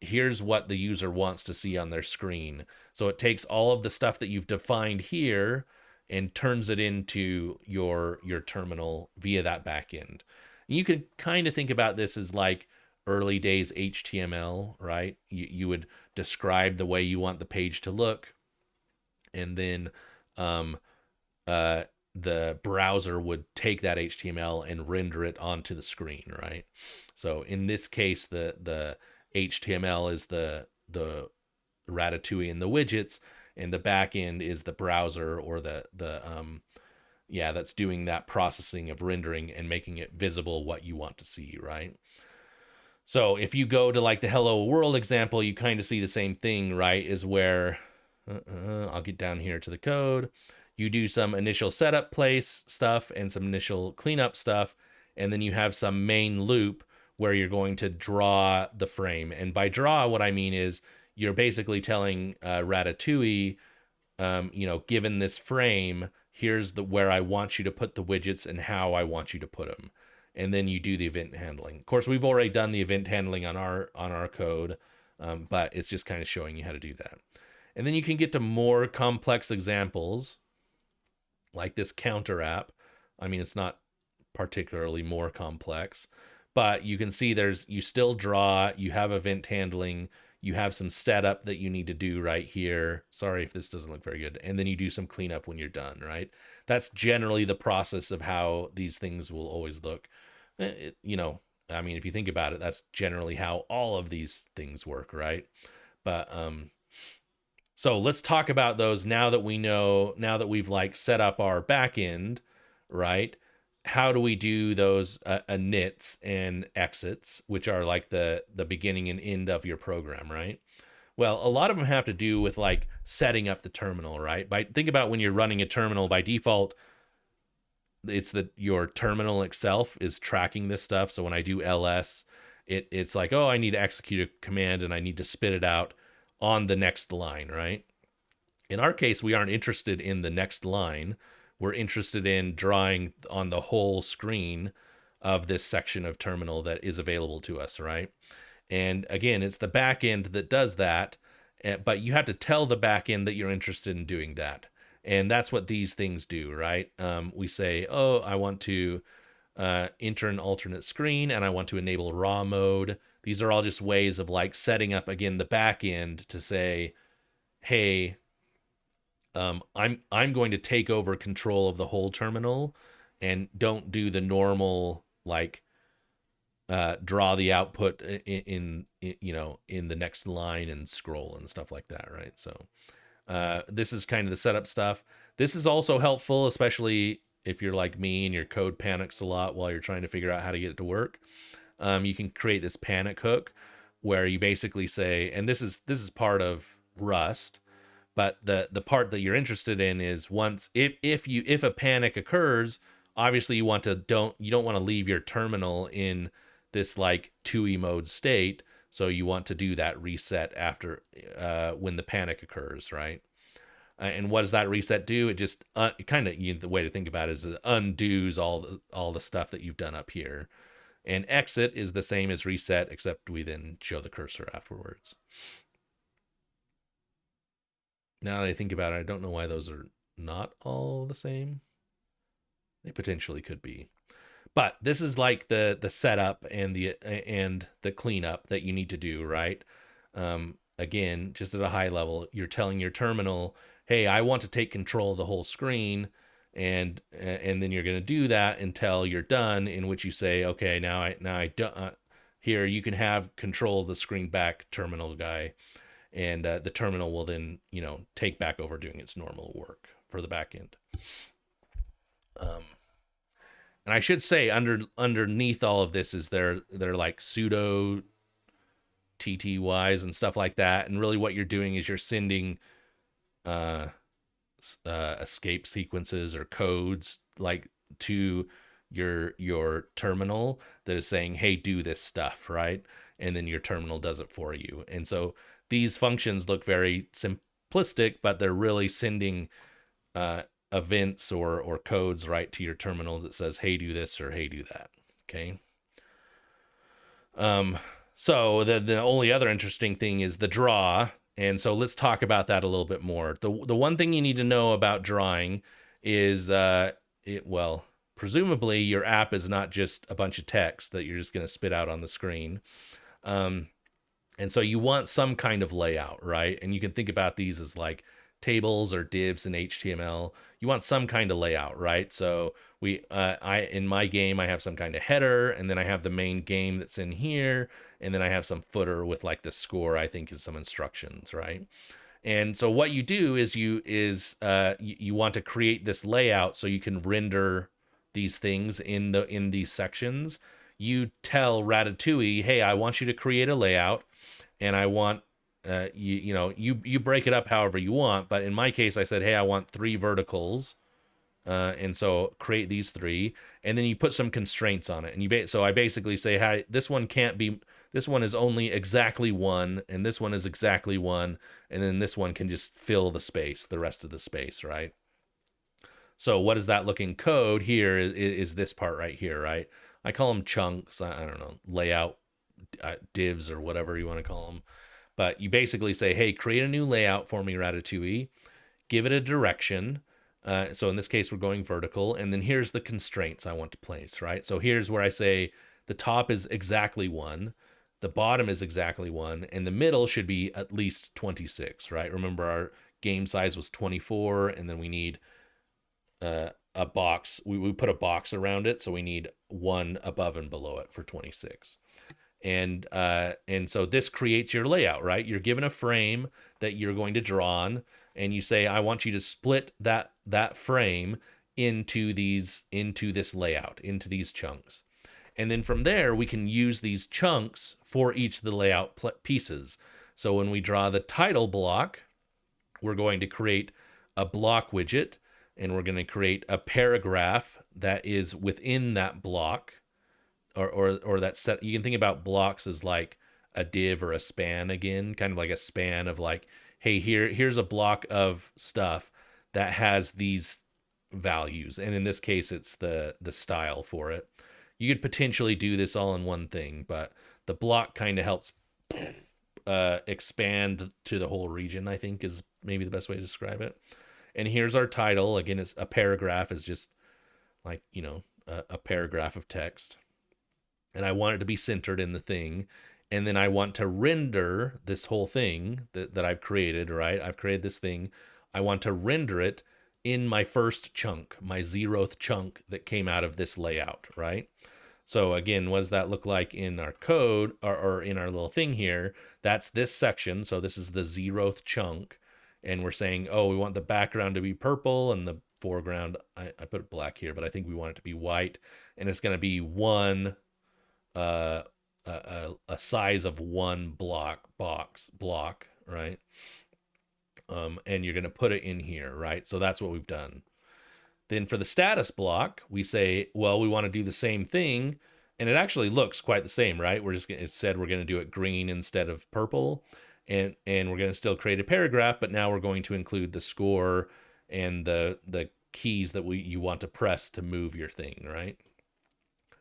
here's what the user wants to see on their screen. So it takes all of the stuff that you've defined here and turns it into your terminal via that backend. And you could kind of think about this as like early days HTML, right? You would describe the way you want the page to look, and then um, uh, the browser would take that HTML and render it onto the screen, right? So in this case, the HTML is the Ratatouille and the widgets, and the backend is the browser or that's doing that processing of rendering and making it visible what you want to see, right? So if you go to like the Hello World example, you kind of see the same thing, right? Is where I'll get down here to the code. You do some initial setup place stuff and some initial cleanup stuff, and then you have some main loop where you're going to draw the frame. And by draw, what I mean is you're basically telling Ratatouille, given this frame, here's where I want you to put the widgets and how I want you to put them. And then you do the event handling. Of course, we've already done the event handling on our code, but it's just kind of showing you how to do that. And then you can get to more complex examples like this counter app. I mean, it's not particularly more complex, but you can see you still draw, you have event handling, you have some setup that you need to do right here. Sorry if this doesn't look very good. And then you do some cleanup when you're done, right? That's generally the process of how these things will always look. I mean, if you think about it, that's generally how all of these things work, right? But so let's talk about those now that we've like set up our backend, right? How do we do those inits and exits, which are like the beginning and end of your program, right? Well, a lot of them have to do with like setting up the terminal, right? Think about when you're running a terminal by default, it's that your terminal itself is tracking this stuff. So when I do ls, it's like, oh, I need to execute a command and I need to spit it out on the next line, right? In our case, we aren't interested in the next line. We're interested in drawing on the whole screen of this section of terminal that is available to us, right? And again, it's the back end that does that, but you have to tell the back end that you're interested in doing that. And that's what these things do, right? We say, oh, I want to enter an alternate screen and I want to enable raw mode. These are all just ways of like setting up, again, the back end to say, hey, I'm going to take over control of the whole terminal and don't do the normal like draw the output in the next line and scroll and stuff like that, right? So this is kind of the setup stuff. This is also helpful, especially if you're like me and your code panics a lot while you're trying to figure out how to get it to work. You can create this panic hook where you basically say, and this is part of Rust, but the part that you're interested in is once if a panic occurs, obviously you don't want to leave your terminal in this like TUI mode state, so you want to do that reset after when the panic occurs, right? And what does that reset do? It just kind of, the way to think about it is it undoes all the stuff that you've done up here. And exit is the same as reset, except we then show the cursor afterwards. Now that I think about it, I don't know why those are not all the same. They potentially could be. But this is like the setup and the cleanup that you need to do, right? Again, just at a high level, you're telling your terminal, hey, I want to take control of the whole screen, and then you're going to do that until you're done, in which you say, okay, now I here you can have control of the screen back, terminal guy, and the terminal will then take back over doing its normal work for the back end. And I should say underneath all of this is they're like pseudo TTYs and stuff like that. And really what you're doing is you're sending escape sequences or codes like to your terminal that is saying, hey, do this stuff, right? And then your terminal does it for you. And so these functions look very simplistic, but they're really sending events or codes right to your terminal that says, hey, do this or hey, do that. Okay. So the only other interesting thing is the draw. And so let's talk about that a little bit more. The one thing you need to know about drawing is presumably your app is not just a bunch of text that you're just going to spit out on the screen. And so you want some kind of layout, right? And you can think about these as like tables or divs in HTML. You want some kind of layout, right? So in my game, I have some kind of header, and then I have the main game that's in here, and then I have some footer with like the score, I think is some instructions, right? And so what you do is you want to create this layout so you can render these things in these sections. You tell Ratatouille, hey, I want you to create a layout, and I want you break it up however you want, but in my case I said, hey, I want 3 verticals, and so create these 3, and then you put some constraints on it, and so I basically say, hey, this one is only exactly 1, and this one is exactly 1, and then this one can just fill the rest of the space, right? So what does that look in code here is this part right here, right? I call them chunks, I don't know, layout divs or whatever you want to call them. But you basically say, hey, create a new layout for me, Ratatouille. Give it a direction. So in this case, we're going vertical. And then here's the constraints I want to place, right? So here's where I say the top is exactly 1. The bottom is exactly 1. And the middle should be at least 26, right? Remember, our game size was 24. And then we need a box. We put a box around it. So we need 1 above and below it for 26. And so this creates your layout, right? You're given a frame that you're going to draw on, and you say, I want you to split that frame into this layout, into these chunks. And then from there, we can use these chunks for each of the layout pieces. So when we draw the title block, we're going to create a block widget, and we're going to create a paragraph that is within that block, or that set. You can think about blocks as like a div or a span, again, kind of like a span of like, hey, here's a block of stuff that has these values, and in this case it's the style for it. You could potentially do this all in one thing, but the block kind of helps expand to the whole region, I think, is maybe the best way to describe it. And here's our title. Again, it's a paragraph, is just like, a paragraph of text. And I want it to be centered in the thing. And then I want to render this whole thing that I've created, right? I've created this thing. I want to render it in my first chunk, my 0th chunk that came out of this layout, right? So again, what does that look like in our code, or in our little thing here? That's this section. So this is the 0th chunk. And we're saying, oh, we want the background to be purple and the foreground, I put black here, but I think we want it to be white. And it's going to be one, a size of one block, right? And you're going to put it in here, right? So that's what we've done. Then for the status block, we say, well, we want to do the same thing, and it actually looks quite the same, right? It said we're going to do it green instead of purple, and we're going to still create a paragraph, but now we're going to include the score and the keys that you want to press to move your thing, right?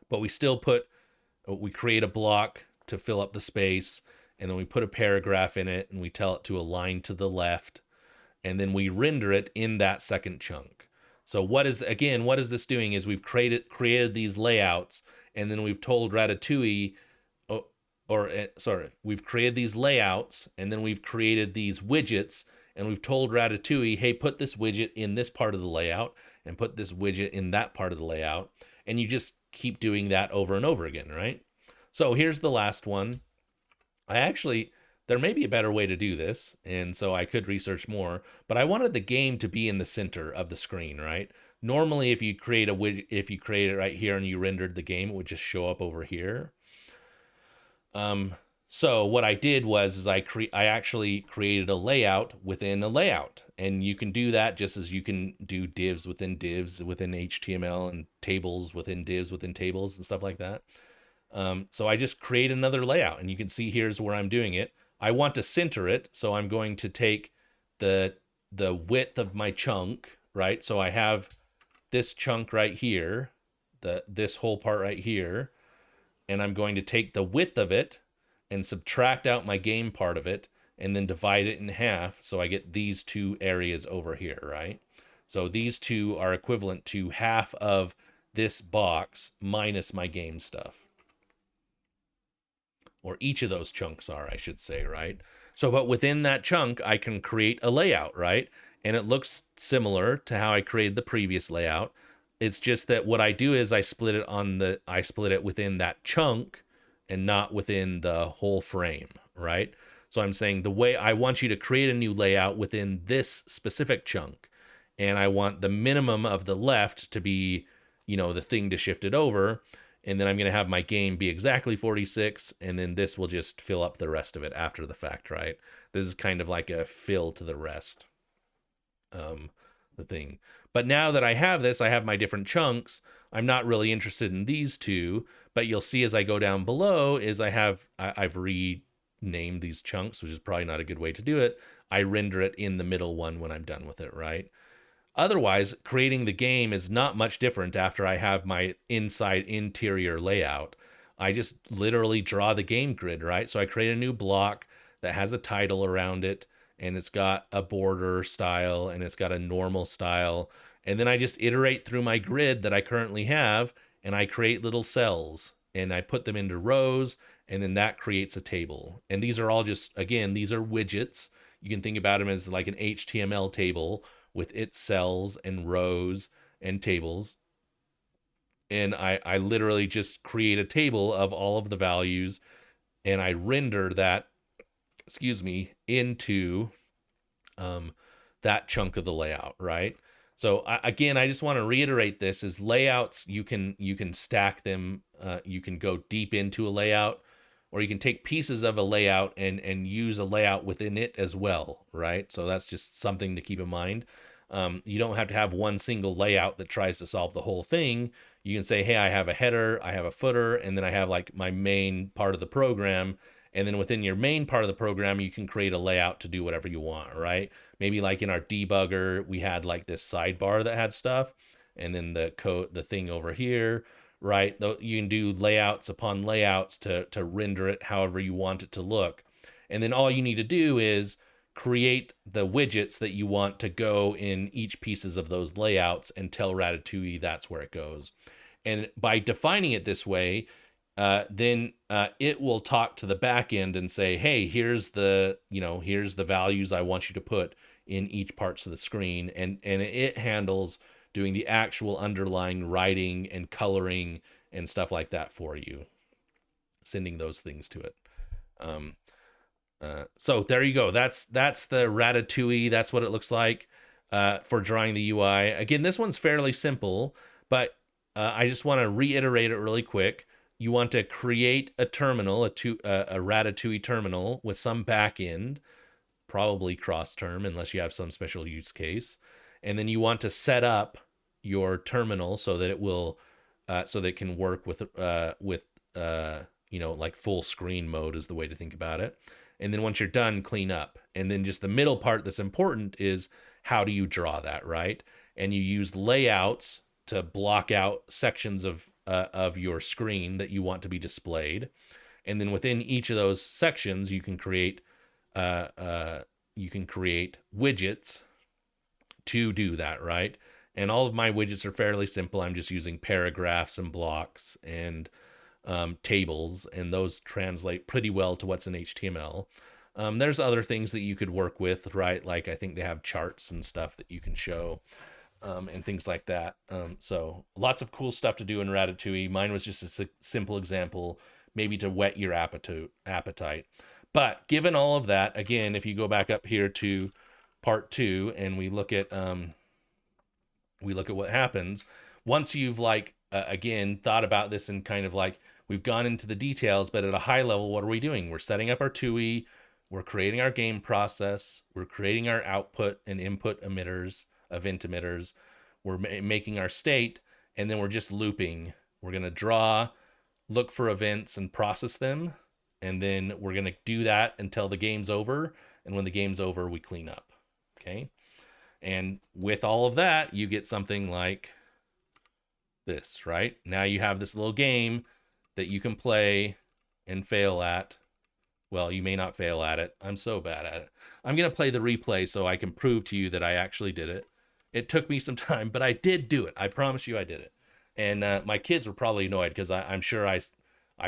But we create a block to fill up the space, and then we put a paragraph in it, and we tell it to align to the left, and then we render it in that second chunk. So what is this doing is we've created these layouts, and then we've told Ratatouille, we've created these layouts, and then we've created these widgets, and we've told Ratatouille, hey, put this widget in this part of the layout, and put this widget in that part of the layout, and you just keep doing that over and over again, right? So here's the last one. There may be a better way to do this, and so I could research more, but I wanted the game to be in the center of the screen, right? Normally, if you create it right here and you rendered the game, it would just show up over here. So what I did was I actually created a layout within a layout, and you can do that just as you can do divs within HTML, and tables within divs within tables and stuff like that. So I just create another layout, and you can see here's where I'm doing it. I want to center it, so I'm going to take the width of my chunk, right? So I have this chunk right here, this whole part right here, and I'm going to take the width of it and subtract out my game part of it, and then divide it in half, so I get these two areas over here, right? So these two are equivalent to half of this box minus my game stuff. Or each of those chunks are, I should say, right? So, but within that chunk, I can create a layout, right? And it looks similar to how I created the previous layout. It's just that what I do is I split it within that chunk and not within the whole frame, right? So I'm saying the way I want you to create a new layout within this specific chunk, and I want the minimum of the left to be, the thing to shift it over. And then I'm going to have my game be exactly 46, and then this will just fill up the rest of it after the fact, right? This is kind of like a fill to the rest, the thing. But now that I have this, I have my different chunks. I'm not really interested in these two, but you'll see as I go down below is I've renamed these chunks, which is probably not a good way to do it. I render it in the middle one when I'm done with it, right? Otherwise, creating the game is not much different after I have my interior layout. I just literally draw the game grid, right? So I create a new block that has a title around it, and it's got a border style, and it's got a normal style. And then I just iterate through my grid that I currently have, and I create little cells, and I put them into rows, and then that creates a table. And these are all these are widgets. You can think about them as like an HTML table with its cells and rows and tables. And I literally just create a table of all of the values, and I render that, into that chunk of the layout, right? So I just want to reiterate this: is layouts, you can stack them, you can go deep into a layout or you can take pieces of a layout and use a layout within it as well, right? So that's just something to keep in mind. You don't have to have one single layout that tries to solve the whole thing. You can say, hey, I have a header, I have a footer, and then I have like my main part of the program. And then within your main part of the program, you can create a layout to do whatever you want, right? Maybe like in our debugger, we had like this sidebar that had stuff, and then the code, the thing over here, right? You can do layouts upon layouts to render it however you want it to look. And then all you need to do is create the widgets that you want to go in each pieces of those layouts and tell Ratatouille that's where it goes. And by defining it this way, then it will talk to the back end and say, hey, here's here's the values I want you to put in each parts of the screen. And it handles doing the actual underlying writing and coloring and stuff like that for you, sending those things to it. Um, so there you go. That's the Ratatouille. That's what it looks like for drawing the UI. Again, this one's fairly simple, but I just want to reiterate it really quick. You want to create a terminal, a Ratatouille terminal with some backend, probably cross term, unless you have some special use case. And then you want to set up your terminal so that it will, so that it can work with like full screen mode is the way to think about it. And then once you're done, clean up. And then just the middle part that's important is how do you draw that, right? And you use layouts to block out sections of your screen that you want to be displayed. And then within each of those sections, you can create widgets to do that, right? And all of my widgets are fairly simple. I'm just using paragraphs and blocks and tables, and those translate pretty well to what's in HTML. There's other things that you could work with, right? Like I think they have charts and stuff that you can show, and things like that. So lots of cool stuff to do in Ratatouille. Mine was just a simple example, maybe to whet your appetite. But given all of that, again, if you go back up here to part 2 and we look at what happens once you've again thought about this and kind of like we've gone into the details, but at a high level, what are we doing? We're setting up our TUI, we're creating our game process, we're creating our output and input emitters, event emitters, we're making our state, and then we're just looping. We're going to draw, look for events and process them, and then we're going to do that until the game's over, and when the game's over, we clean up. Okay? And with all of that, you get something like this, right? Now you have this little game that you can play and fail at. Well, you may not fail at it. I'm so bad at it. I'm going to play the replay so I can prove to you that I actually did it. It took me some time, but I did do it. I promise you I did it. And my kids were probably annoyed because I'm sure I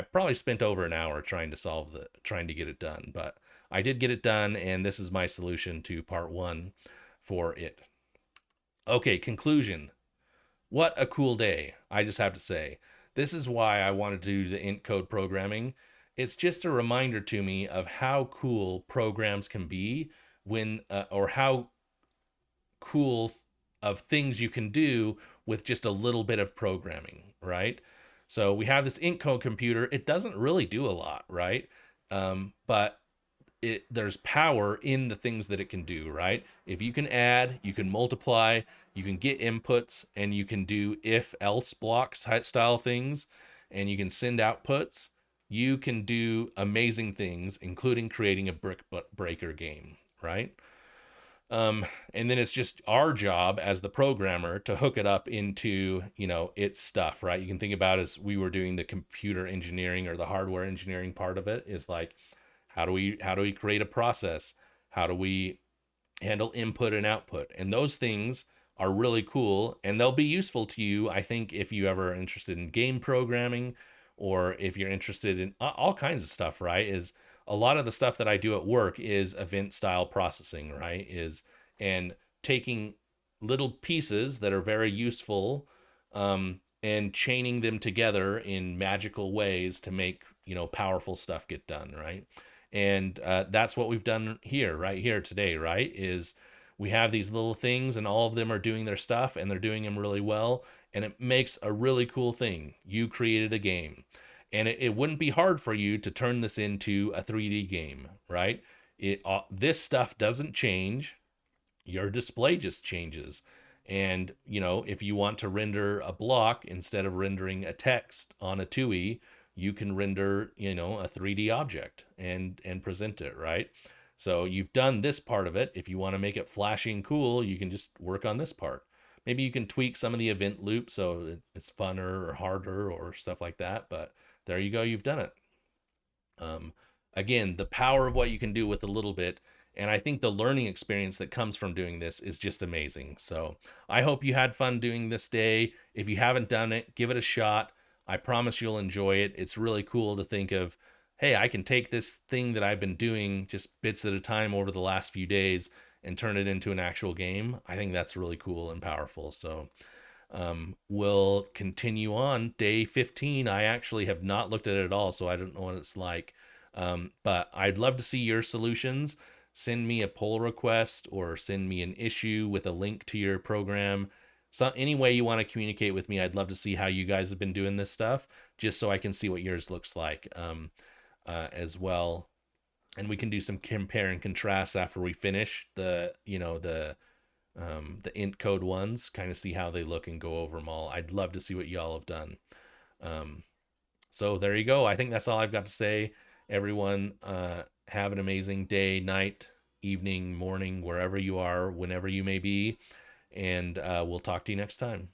probably spent over an hour trying to get it done. But I did get it done, and this is my solution to part 1 for it. Okay, conclusion. What a cool day, I just have to say. This is why I wanted to do the int code programming. It's just a reminder to me of how cool programs can be or how cool of things you can do with just a little bit of programming, right? So we have this int code computer. It doesn't really do a lot, right? But there's power in the things that it can do, right? If you can add, you can multiply, you can get inputs, and you can do if else block style things, and you can send outputs, you can do amazing things, including creating a brick breaker game, right? And then it's just our job as the programmer to hook it up into, its stuff, right? You can think about as we were doing the computer engineering or the hardware engineering part of it is like, how do we create a process? How do we handle input and output? And those things are really cool, and they'll be useful to you, I think, if you ever are interested in game programming, or if you're interested in all kinds of stuff, right? Is a lot of the stuff that I do at work is event style processing, right? And taking little pieces that are very useful, and chaining them together in magical ways to make, powerful stuff get done, right? And that's what we've done here, right here today, right? Is we have these little things and all of them are doing their stuff and they're doing them really well. And it makes a really cool thing. You created a game. and it wouldn't be hard for you to turn this into a 3D game, right? This stuff doesn't change, your display just changes. And if you want to render a block instead of rendering a text on a TUI, you can render a 3D object and present it, right? So you've done this part of it. If you want to make it flashy and cool, you can just work on this part. Maybe you can tweak some of the event loops so it's funner or harder or stuff like that, but there you go, you've done it. um, Again, the power of what you can do with a little bit. And I think the learning experience that comes from doing this is just amazing. So I hope you had fun doing this day. If you haven't done it, give it a shot. I promise you'll enjoy it. It's really cool to think of, hey, I can take this thing that I've been doing just bits at a time over the last few days and turn it into an actual game. I think that's really cool and powerful. So we'll continue on day 15. I actually have not looked at it at all, so I don't know what it's like. But I'd love to see your solutions. Send me a pull request or send me an issue with a link to your program. So any way you want to communicate with me, I'd love to see how you guys have been doing this stuff, just so I can see what yours looks like as well. And we can do some compare and contrast after we finish the int code ones, kind of see how they look and go over them all. I'd love to see what y'all have done. Um, so there you go. I think that's all I've got to say. Everyone, have an amazing day, night, evening, morning, wherever you are, whenever you may be. And we'll talk to you next time.